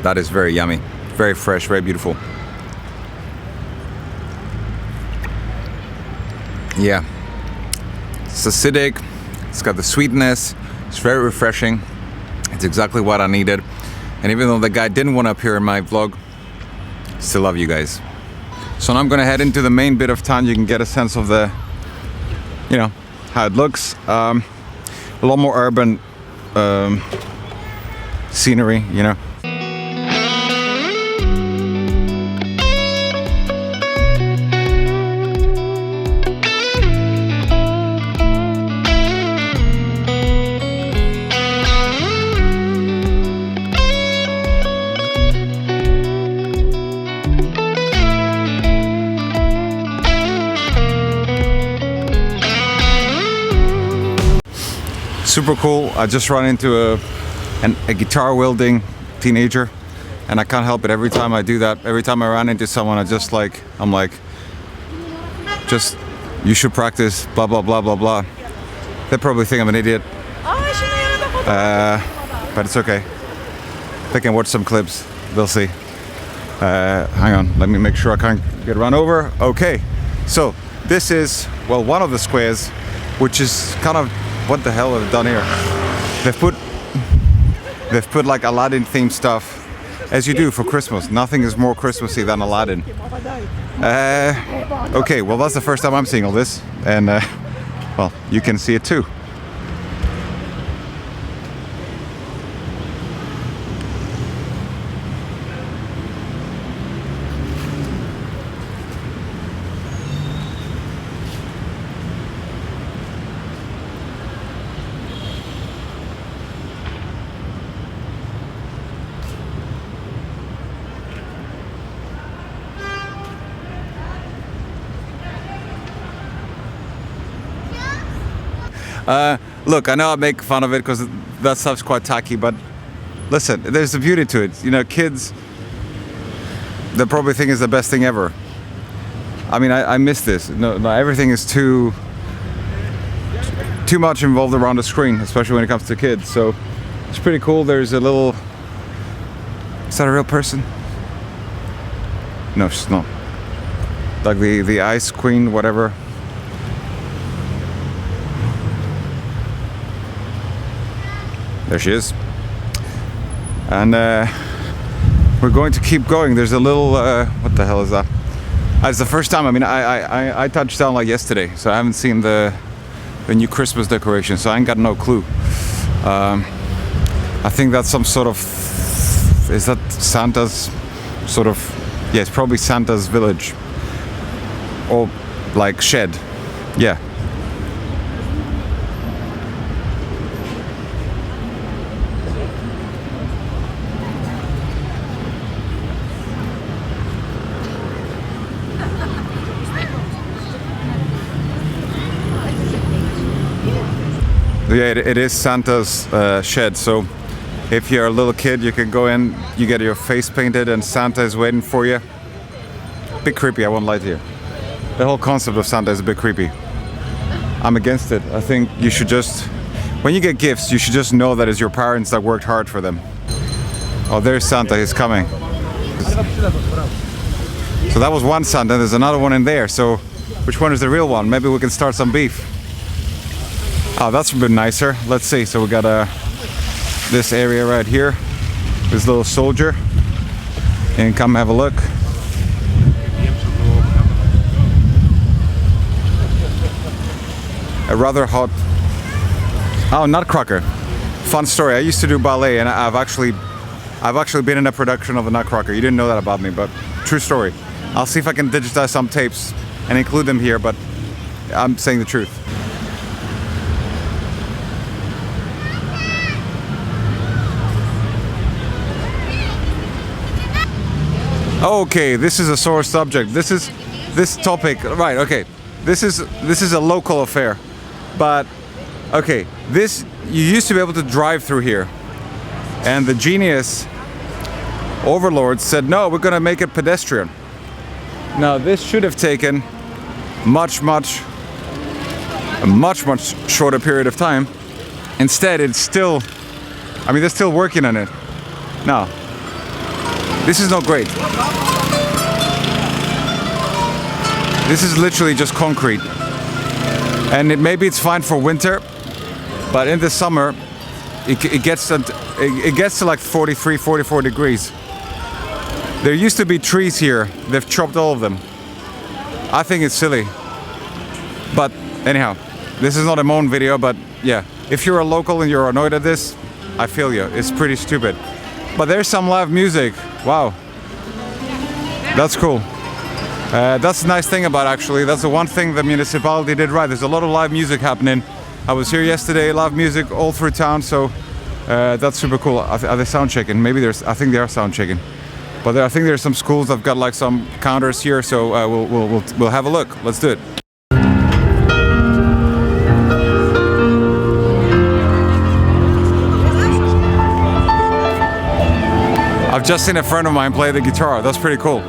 That is very yummy, very fresh, very beautiful. Yeah, it's acidic, it's got the sweetness, it's very refreshing. It's exactly what I needed. And even though the guy didn't want to appear in my vlog, still love you guys. So now I'm gonna head into the main bit of town. You can get a sense of the, you know, how it looks. A lot more urban scenery, you know. Super cool. I just run into a guitar wielding teenager, and I can't help it. Every time I do that, every time I run into someone, I'm like, just, you should practice, blah, blah, blah, blah, blah. They probably think I'm an idiot. But it's okay. They can watch some clips. They'll see. Hang on, let me make sure I can't get run over. Okay, so this is, well, one of the squares, which is kind of, what the hell have they done here? They've put like Aladdin themed stuff, as you do for Christmas. Nothing is more Christmassy than Aladdin. Okay, well, that's the first time I'm seeing all this, and well, you can see it too. Look, I know I make fun of it because that stuff's quite tacky, but listen, there's a beauty to it. You know, kids, they probably think it's the best thing ever. I mean, I miss this. No, everything is too much involved around the screen, especially when it comes to kids. So it's pretty cool. There's a little. Is that a real person? No, she's not. Like the ice queen, whatever. There she is. And we're going to keep going. There's a little, what the hell is that? It's the first time, I mean, I touched down like yesterday, so I haven't seen the new Christmas decoration, so I ain't got no clue. I think that's some sort of, is that Santa's sort of, yeah, it's probably Santa's village. Or like shed, yeah. Yeah, it is Santa's shed, so if you're a little kid, you can go in, you get your face painted, and Santa is waiting for you. Bit creepy, I won't lie to you. The whole concept of Santa is a bit creepy. I'm against it. I think you should just, when you get gifts, you should just know that it's your parents that worked hard for them. Oh, there's Santa, he's coming. So that was one Santa, there's another one in there, so which one is the real one? Maybe we can start some beef. Oh, that's a bit nicer. Let's see. So we got this area right here. This little soldier. And come have a look. A rather hot. Oh, Nutcracker. Fun story. I used to do ballet, and I've actually been in a production of the Nutcracker. You didn't know that about me, but true story. I'll see if I can digitize some tapes and include them here, but I'm saying the truth. Okay, this is a sore subject. This topic, right? Okay, this is a local affair, but okay, you used to be able to drive through here, and the genius overlords said, no, we're gonna make it pedestrian. Now this should have taken much shorter period of time. Instead, it's still, I mean, they're still working on it. Now, this is not great. This is literally just concrete. And maybe it's fine for winter, but in the summer, it gets to like 43, 44 degrees. There used to be trees here. They've chopped all of them. I think it's silly. But anyhow, this is not a moan video, but yeah. If you're a local and you're annoyed at this, I feel you. It's pretty stupid. But there's some live music. Wow. That's cool. That's the nice thing about it, actually. That's the one thing the municipality did right. There's a lot of live music happening. I was here yesterday, live music all through town, so that's super cool. Are they sound checking? Maybe I think they are sound checking. But I think there's some schools that've got like some counters here, so we'll have a look. Let's do it. I've just seen a friend of mine play the guitar. That's pretty cool.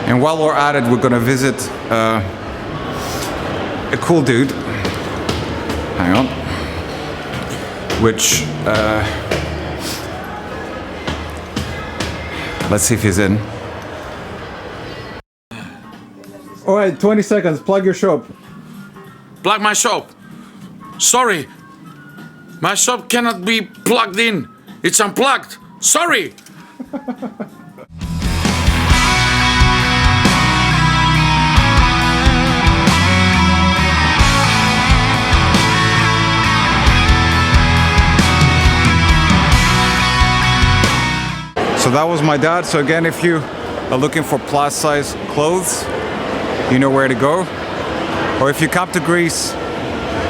And while we're at it, we're gonna visit a cool dude. Hang on. Which, let's see if he's in. All right, 20 seconds, plug your shop. Plug my shop. Sorry. My shop cannot be plugged in. It's unplugged. Sorry. So that was my dad. So again, if you are looking for plus size clothes, you know where to go. Or if you come to Greece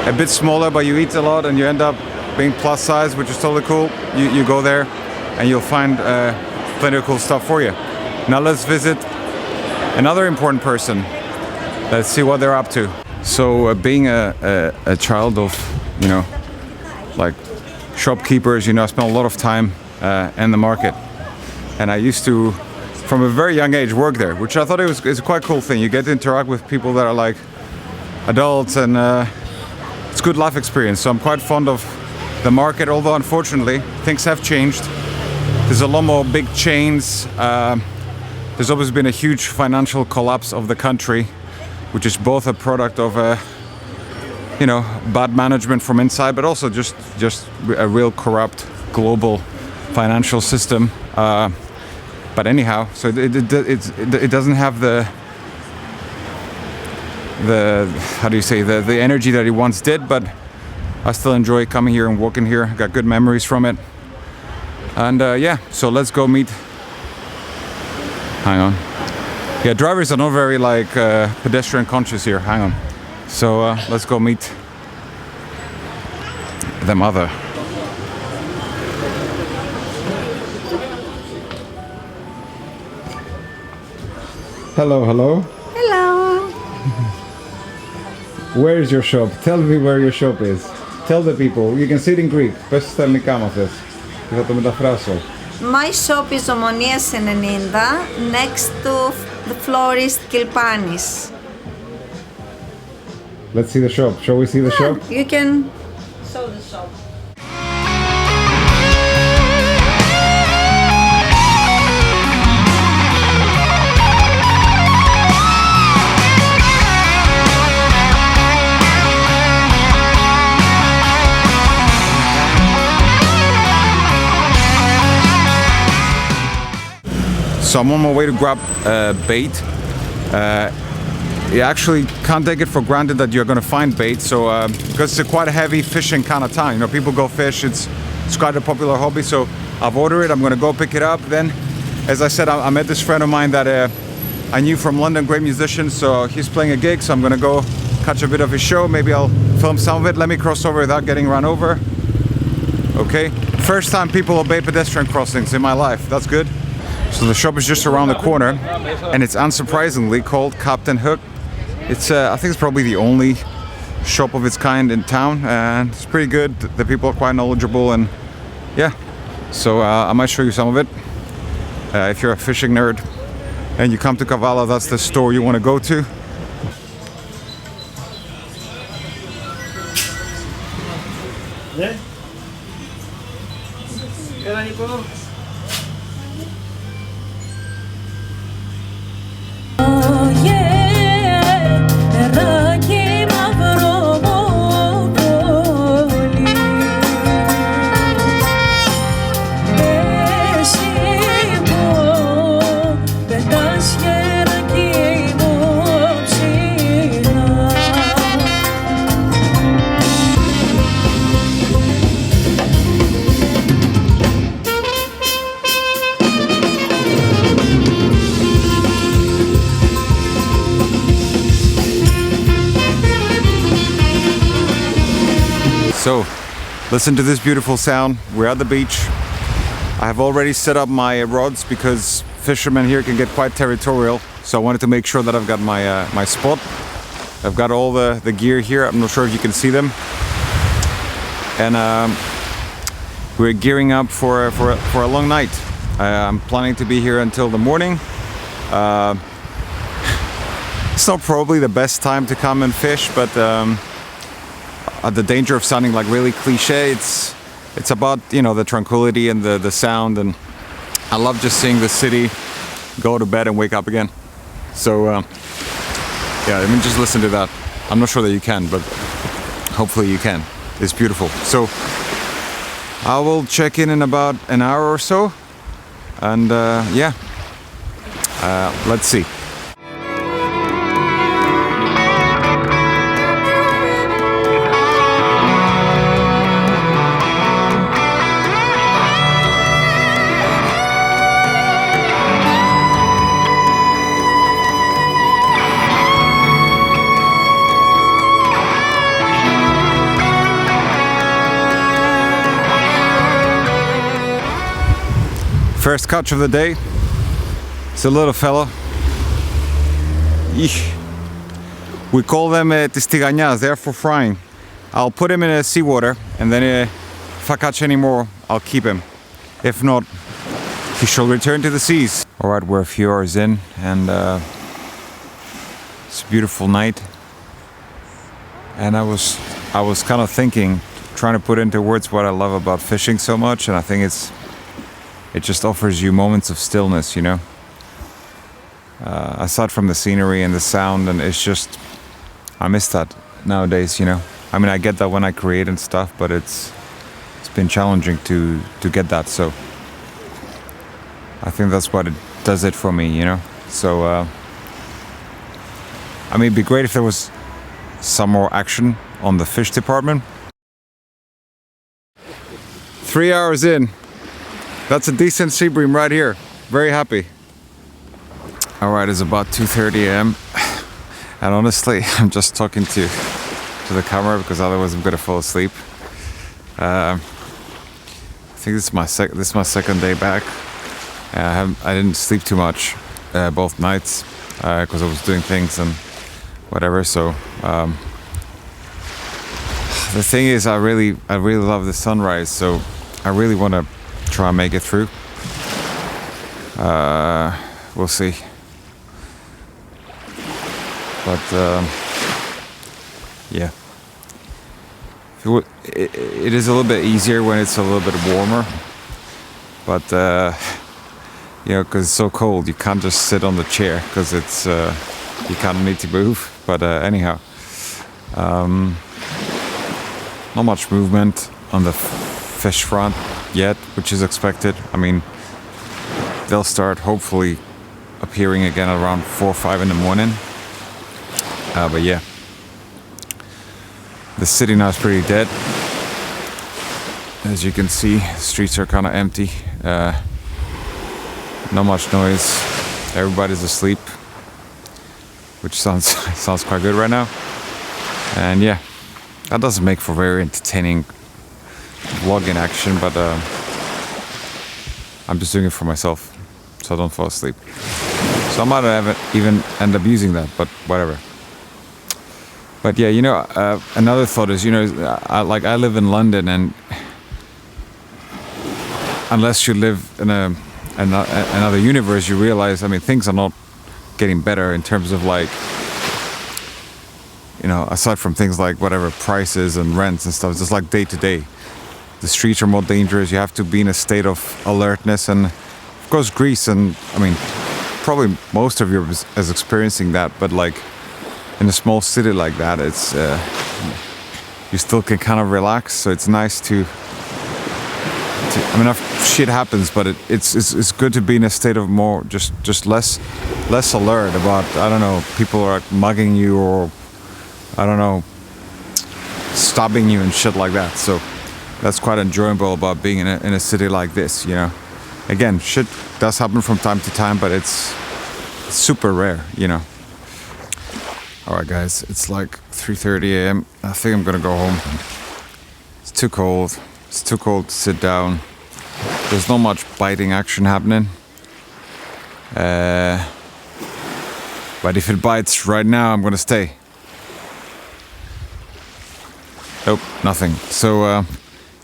a bit smaller but you eat a lot and you end up being plus size, which is totally cool, you go there and you'll find plenty of cool stuff for you. Now let's visit another important person. Let's see what they're up to. So being a child of, you know, like shopkeepers, you know, I spent a lot of time in the market. And I used to, from a very young age, work there, which I thought is a quite cool thing. You get to interact with people that are like adults, and it's a good life experience. So I'm quite fond of the market, although unfortunately things have changed. There's a lot more big chains. There's always been a huge financial collapse of the country, which is both a product of you know, bad management from inside, but also just a real corrupt global financial system. But anyhow, so it doesn't have the how do you say, the energy that it once did, but I still enjoy coming here and walking here. Got good memories from it. And yeah, so let's go meet. Hang on. Yeah, drivers are not very like pedestrian conscious here. Hang on. So let's go meet the mother. Hello, hello. Hello. Where is your shop? Tell me where your shop is. Tell the people. You can see it in Greek. Πες στα ελληνικά μας θες. Και θα το μεταφράσω. My shop is Ομονίας 90, next to the florist Kilpanis. Let's see the shop. Shall we see the shop? You can show the shop. So I'm on my way to grab bait. You actually can't take it for granted that you're going to find bait. So because it's a quite a heavy fishing kind of town, you know, people go fish. It's quite a popular hobby. So I've ordered it. I'm going to go pick it up. Then, as I said, I met this friend of mine that I knew from London, great musician. So he's playing a gig. So I'm going to go catch a bit of his show. Maybe I'll film some of it. Let me cross over without getting run over. okay? First time people obey pedestrian crossings in my life. That's good. So the shop is just around the corner, and it's unsurprisingly called Captain Hook. It's I think it's probably the only shop of its kind in town, and it's pretty good. The people are quite knowledgeable, and yeah. So I might show you some of it. If you're a fishing nerd and you come to Kavala, that's the store you want to go to. So, listen to this beautiful sound. We're at the beach. I have already set up my rods because fishermen here can get quite territorial. So I wanted to make sure that I've got my my spot. I've got all the gear here. I'm not sure if you can see them. And we're gearing up for a long night. I'm planning to be here until the morning. It's not probably the best time to come and fish, but at the danger of sounding like really cliche, it's about, you know, the tranquility and the sound, and I love just seeing the city go to bed and wake up again. So yeah, I mean, just listen to that. I'm not sure that you can, but hopefully you can. It's beautiful. So I will check in about an hour or so, and yeah, let's see. First catch of the day. It's a little fella. Eesh. We call them tistigañas. They're for frying. I'll put him in seawater, and then if I catch any more, I'll keep him. If not, he shall return to the seas. All right, we're a few hours in, and it's a beautiful night. And I was kind of thinking, trying to put into words what I love about fishing so much, and I think it just offers you moments of stillness, you know. Aside from the scenery and the sound, and it's just, I miss that nowadays, you know. I mean, I get that when I create and stuff, but it's been challenging to get that. So I think that's what it does it for me, you know. So I mean, it'd be great if there was some more action on the fish department. 3 hours in. That's a decent seabream right here. Very happy. All right, it's about 2:30 a.m. and honestly, I'm just talking to the camera because otherwise I'm gonna fall asleep. I think this is my second day back. I didn't sleep too much both nights because I was doing things and whatever. So the thing is, I really love the sunrise. So I really want to try and make it through. We'll see. But yeah, it is a little bit easier when it's a little bit warmer. But you know, because it's so cold, you can't just sit on the chair because it's you kind of need to move. But anyhow, not much movement on the fish front yet, which is expected. I mean, they'll start hopefully appearing again around 4 or 5 in the morning. But yeah, the city now is pretty dead. As you can see, streets are kind of empty. Not much noise. Everybody's asleep, which sounds quite good right now. And yeah, that doesn't make for very entertaining vlogging action, but I'm just doing it for myself, so I don't fall asleep. So I might even end up using that, but whatever. But yeah, you know, another thought is, you know, I live in London, and unless you live in another universe, you realize, I mean, things are not getting better in terms of like, you know, aside from things like whatever prices and rents and stuff, it's just like day to day. The streets are more dangerous. You have to be in a state of alertness, and of course Greece, and I mean, probably most of Europe is experiencing that, but like in a small city like that, it's you still can kind of relax. So it's nice to I mean, shit happens, but it's good to be in a state of more just less alert about, I don't know, people are like mugging you, or I don't know, stabbing you and shit like that. So that's quite enjoyable about being in a city like this, you know. Again, shit does happen from time to time, but it's super rare, you know. All right, guys, it's like 3:30 a.m. I think I'm gonna go home. It's too cold. It's too cold to sit down. There's not much biting action happening. But if it bites right now, I'm gonna stay. Nope, nothing. So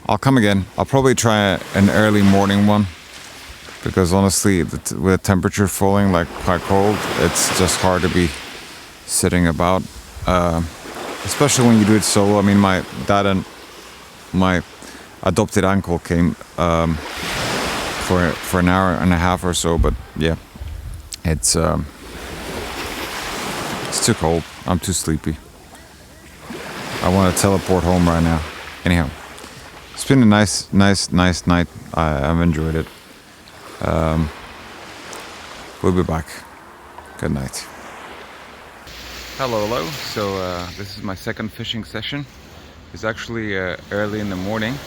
I'll come again. I'll probably try an early morning one, because honestly, with temperature falling like quite cold, it's just hard to be sitting about. Especially when you do it solo. I mean, my dad and my adopted uncle came for an hour and a half or so, but yeah, it's too cold. I'm too sleepy. I want to teleport home right now. Anyhow, it's been a nice night. I've enjoyed it. We'll be back. Good night. Hello. So this is my second fishing session. It's actually early in the morning.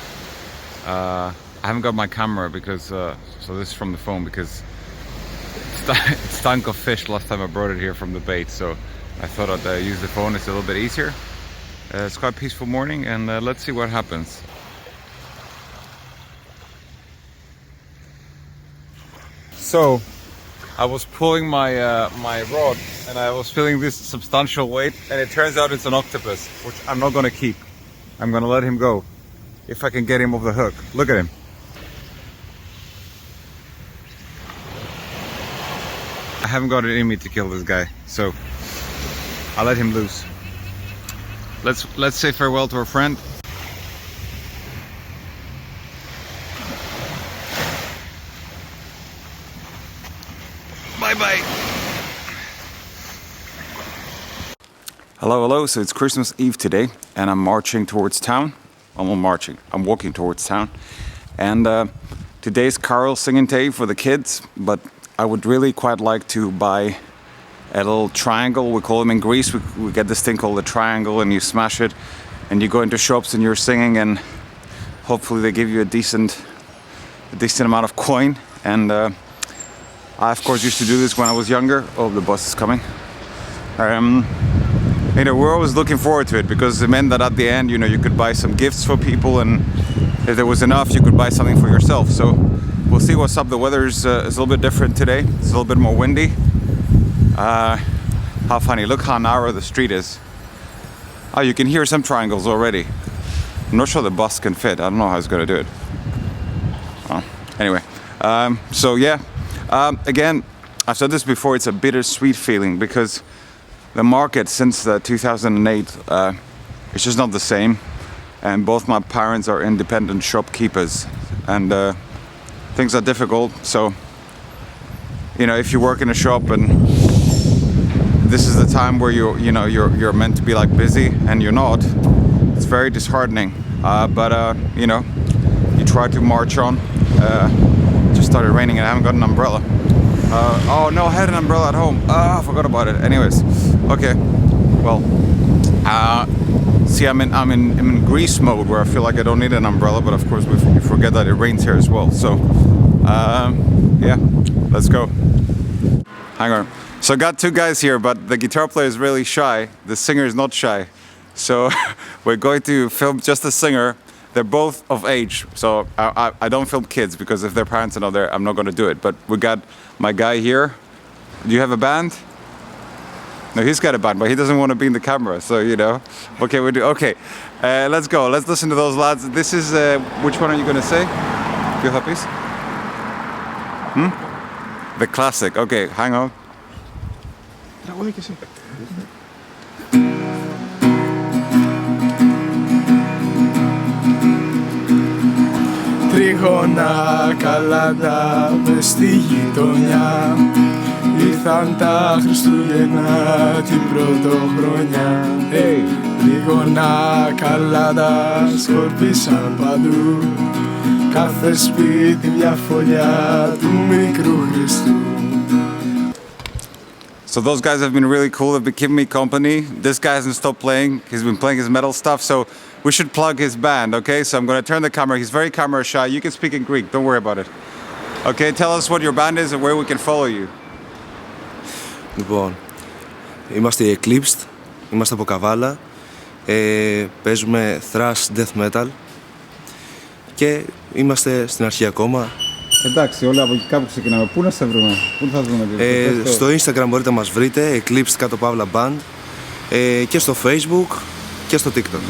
I haven't got my camera because so this is from the phone, because it stunk of fish last time I brought it here from the bait. So I thought I'd use the phone. It's a little bit easier. It's quite a peaceful morning, and let's see what happens. So I was pulling my my rod, and I was feeling this substantial weight, and it turns out it's an octopus, which I'm not gonna keep. I'm gonna let him go if I can get him off the hook. Look at him. I haven't got it in me to kill this guy, so I'll let him loose. Let's say farewell to our friend. Bye bye. Hello. So it's Christmas Eve today, and I'm marching towards town. I'm not marching. I'm walking towards town, and today's carol singing day for the kids. But I would really quite like to buy a little triangle. We call them in Greece. We get this thing called a triangle, and you smash it, and you go into shops and you're singing, and hopefully they give you a decent amount of coin. And I of course used to do this when I was younger. Oh, the bus is coming. You know, we're always looking forward to it, because it meant that at the end, you know, you could buy some gifts for people, and if there was enough, you could buy something for yourself. So we'll see what's up. The weather is a little bit different today. It's a little bit more windy. How funny, look how narrow the street is. Oh, you can hear some triangles already. I'm not sure the bus can fit. I don't know how it's gonna do it. Oh, anyway, so yeah, again, I've said this before, it's a bittersweet feeling, because the market since 2008, it's just not the same. And both my parents are independent shopkeepers, and things are difficult. So, you know, if you work in a shop and this is the time where you're meant to be like busy and you're not, it's very disheartening. But you know, you try to march on. It just started raining and I haven't got an umbrella. Oh no, I had an umbrella at home. I forgot about it. Anyways, okay. Well, see, I'm in Greece mode, where I feel like I don't need an umbrella, but of course we forget that it rains here as well. So, yeah, let's go. Hang on. So I got two guys here, but the guitar player is really shy. The singer is not shy. So we're going to film just the singer, they're both of age, so I don't film kids because if their parents are not there, I'm not going to do it. But we got my guy here. Do you have a band? No, he's got a band, but he doesn't want to be in the camera, so you know. Okay, we do. Okay, let's go. Let's listen to those lads. This is which one are you going to say? Feel happy? The classic. Okay, hang on. Τρίγωνα καλάτα μες στη γειτονιά. Ήρθαν τα Χριστούγεννα την πρωτοχρονιά. Τρίγωνα καλάτα σκορπίσαν παντού. Κάθε σπίτι μια φωλιά του μικρού Χριστού. So those guys have been really cool. They've been keeping me company. This guy hasn't stopped playing. He's been playing his metal stuff. So we should plug his band, okay? So I'm going to turn the camera. He's very camera shy. You can speak in Greek. Don't worry about it. Okay, tell us what your band is and where we can follow you. Λοιπόν, είμαστε οι Eclipsed. Είμαστε από Kavala. Παίζουμε thrash death metal. Και είμαστε στην αρχή ακόμα. Εντάξει, όλα από εκεί κάπου ξεκινάμε. Πού να σε βρούμε, πού θα βρούμε? Στο Instagram μπορείτε να μας βρείτε, Eclipsed κάτω παύλα band, και στο Facebook και στο TikTok.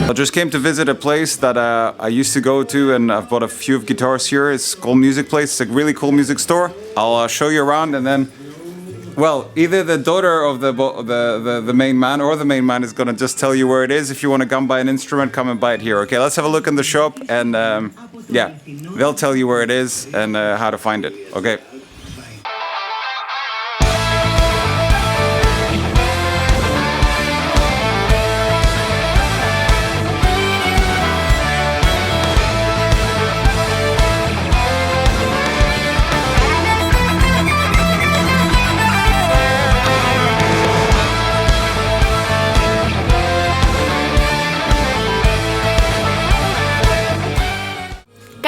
I just came to visit a place that I used to go to, and I've bought a few of guitars here. It's called Music Place. It's a really cool music store. I'll show you around, and then, well, either the daughter of the main man or the main man is gonna just tell you where it is. If you want to come buy an instrument, come and buy it here. Okay, let's have a look in the shop, and yeah, they'll tell you where it is and how to find it. Okay.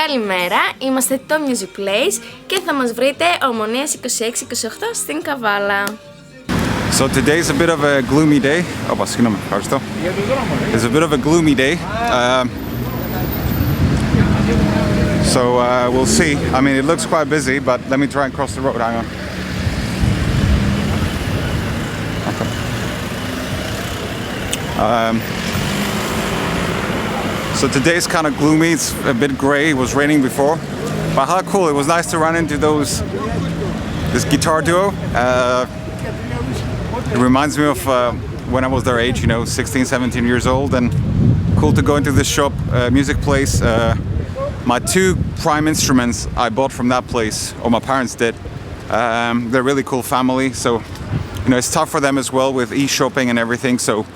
Καλημέρα, είμαστε το Music Place και θα μας βρείτε Ομονίας 26-28 στην Καβάλα. So today's a bit of a gloomy day. It's a bit of a gloomy day. So we'll see. I mean, it looks quite busy, but let me try and cross the road. Hang on. So today's kind of gloomy. It's a bit gray. It was raining before, but how cool! It was nice to run into this guitar duo. It reminds me of when I was their age, you know, 16, 17 years old, and cool to go into this shop, Music Place. My two prime instruments I bought from that place, or my parents did. They're a really cool family, so you know it's tough for them as well with e-shopping and everything. So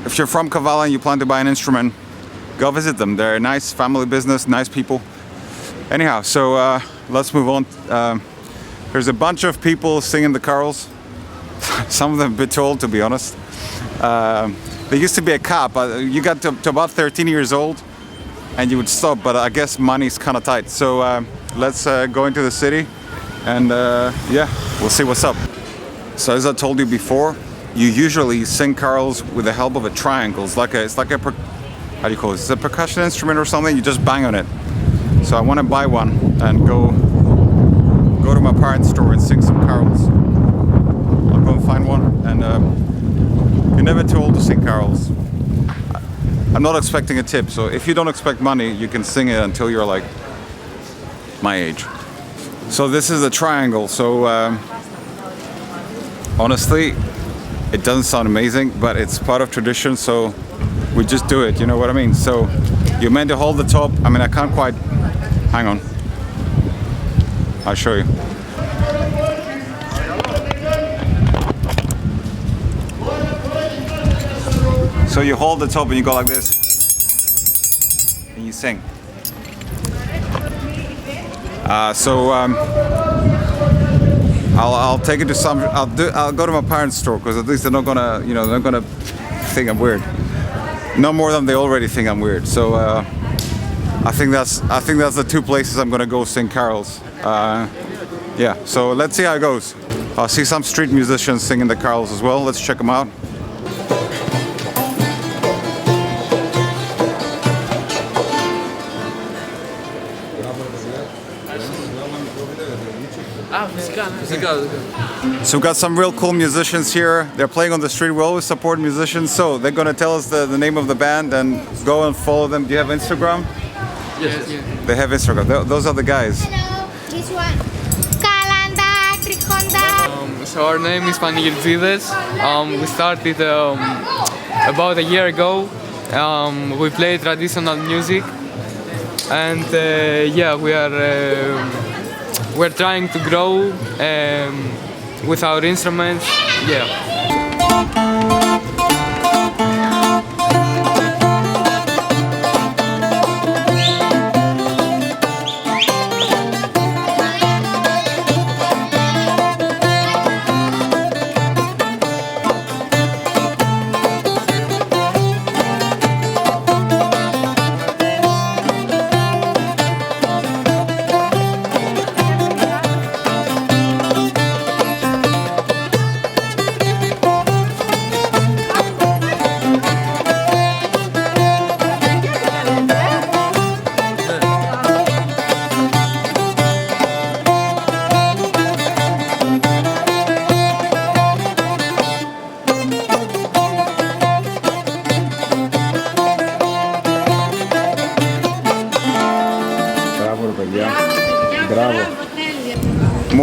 if you're from Kavala and you plan to buy an instrument, go visit them. They're a nice family business, nice people. Anyhow, so let's move on. There's a bunch of people singing the carols. Some of them a bit old, to be honest. There used to be a cap. You got to about 13 years old and you would stop, but I guess money's kind of tight. So let's go into the city and yeah, we'll see what's up. So as I told you before, you usually sing carols with the help of a triangle. It's like a how do you call it? It's a percussion instrument or something. You just bang on it. So I want to buy one and go to my parents' store and sing some carols. I'll go and find one. And you're never too old to sing carols. I'm not expecting a tip, so if you don't expect money, you can sing it until you're like my age. So this is a triangle. So honestly, it doesn't sound amazing, but it's part of tradition, so we just do it, you know what I mean? So you're meant to hold the top. I mean, I can't quite, hang on. I'll show you. So you hold the top and you go like this, and you sing. I'll take it to some. I'll go to my parents' store because at least they're not gonna, they're not gonna think I'm weird. No more than they already think I'm weird. So I think that's the two places I'm gonna go sing carols. Yeah. So let's see how it goes. I see some street musicians singing the carols as well. Let's check them out. So we've got some real cool musicians here. They're playing on the street. We always support musicians. So they're going to tell us the name of the band and go and follow them. Do you have Instagram? Yes. They have Instagram. Those are the guys. Hello, this one. Kalanda, Trikonda. So our name is Panagia Church. We started about a year ago. We play traditional music, and yeah, we're trying to grow with our instruments. Yeah.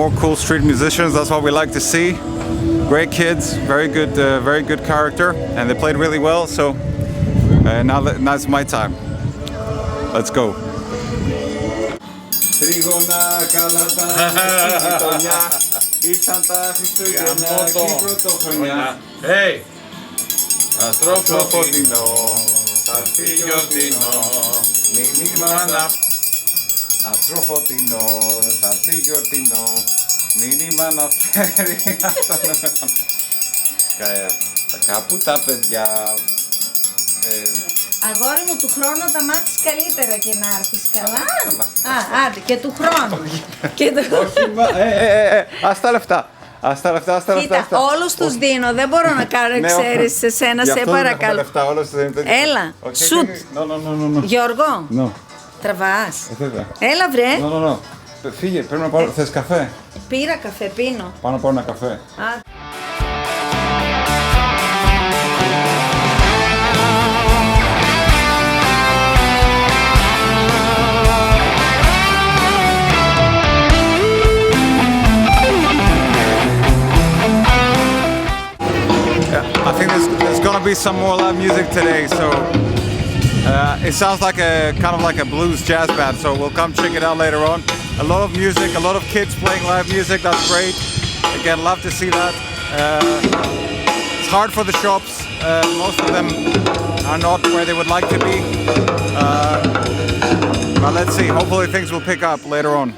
More cool street musicians, that's what we like to see. Great kids, very good character, and they played really well, so now it's my time. Let's go. Hey! Αστροφωτεινό, θα έρθει γιορτινό, μήνυμα να... Αστροφωτεινό, θα έρθει γιορτινό, μήνυμα να φέρει αυτόν. Κάπου τα παιδιά... Αγόρι μου, του χρόνου τα μάθεις καλύτερα και να έρθεις, καλά. Άντε, και του χρόνου. Ας τα λεφτά. Κοίτα, όλους τους δίνω, δεν μπορώ να κάνω εξαίρεση σε σένα, σε παρακαλώ. Έλα, σουτ. Γιώργο, τραβάς. Έλα βρε. Φύγε, πρέπει να πάρω, θες καφέ. Πήρα καφέ, πίνω. Πάω να πάρω ένα καφέ. I think there's gonna be some more live music today, so it sounds like kind of like a blues jazz band, so we'll come check it out later on. A lot of music, a lot of kids playing live music, that's great. Again, love to see that. It's hard for the shops, most of them are not where they would like to be, but let's see, hopefully things will pick up later on.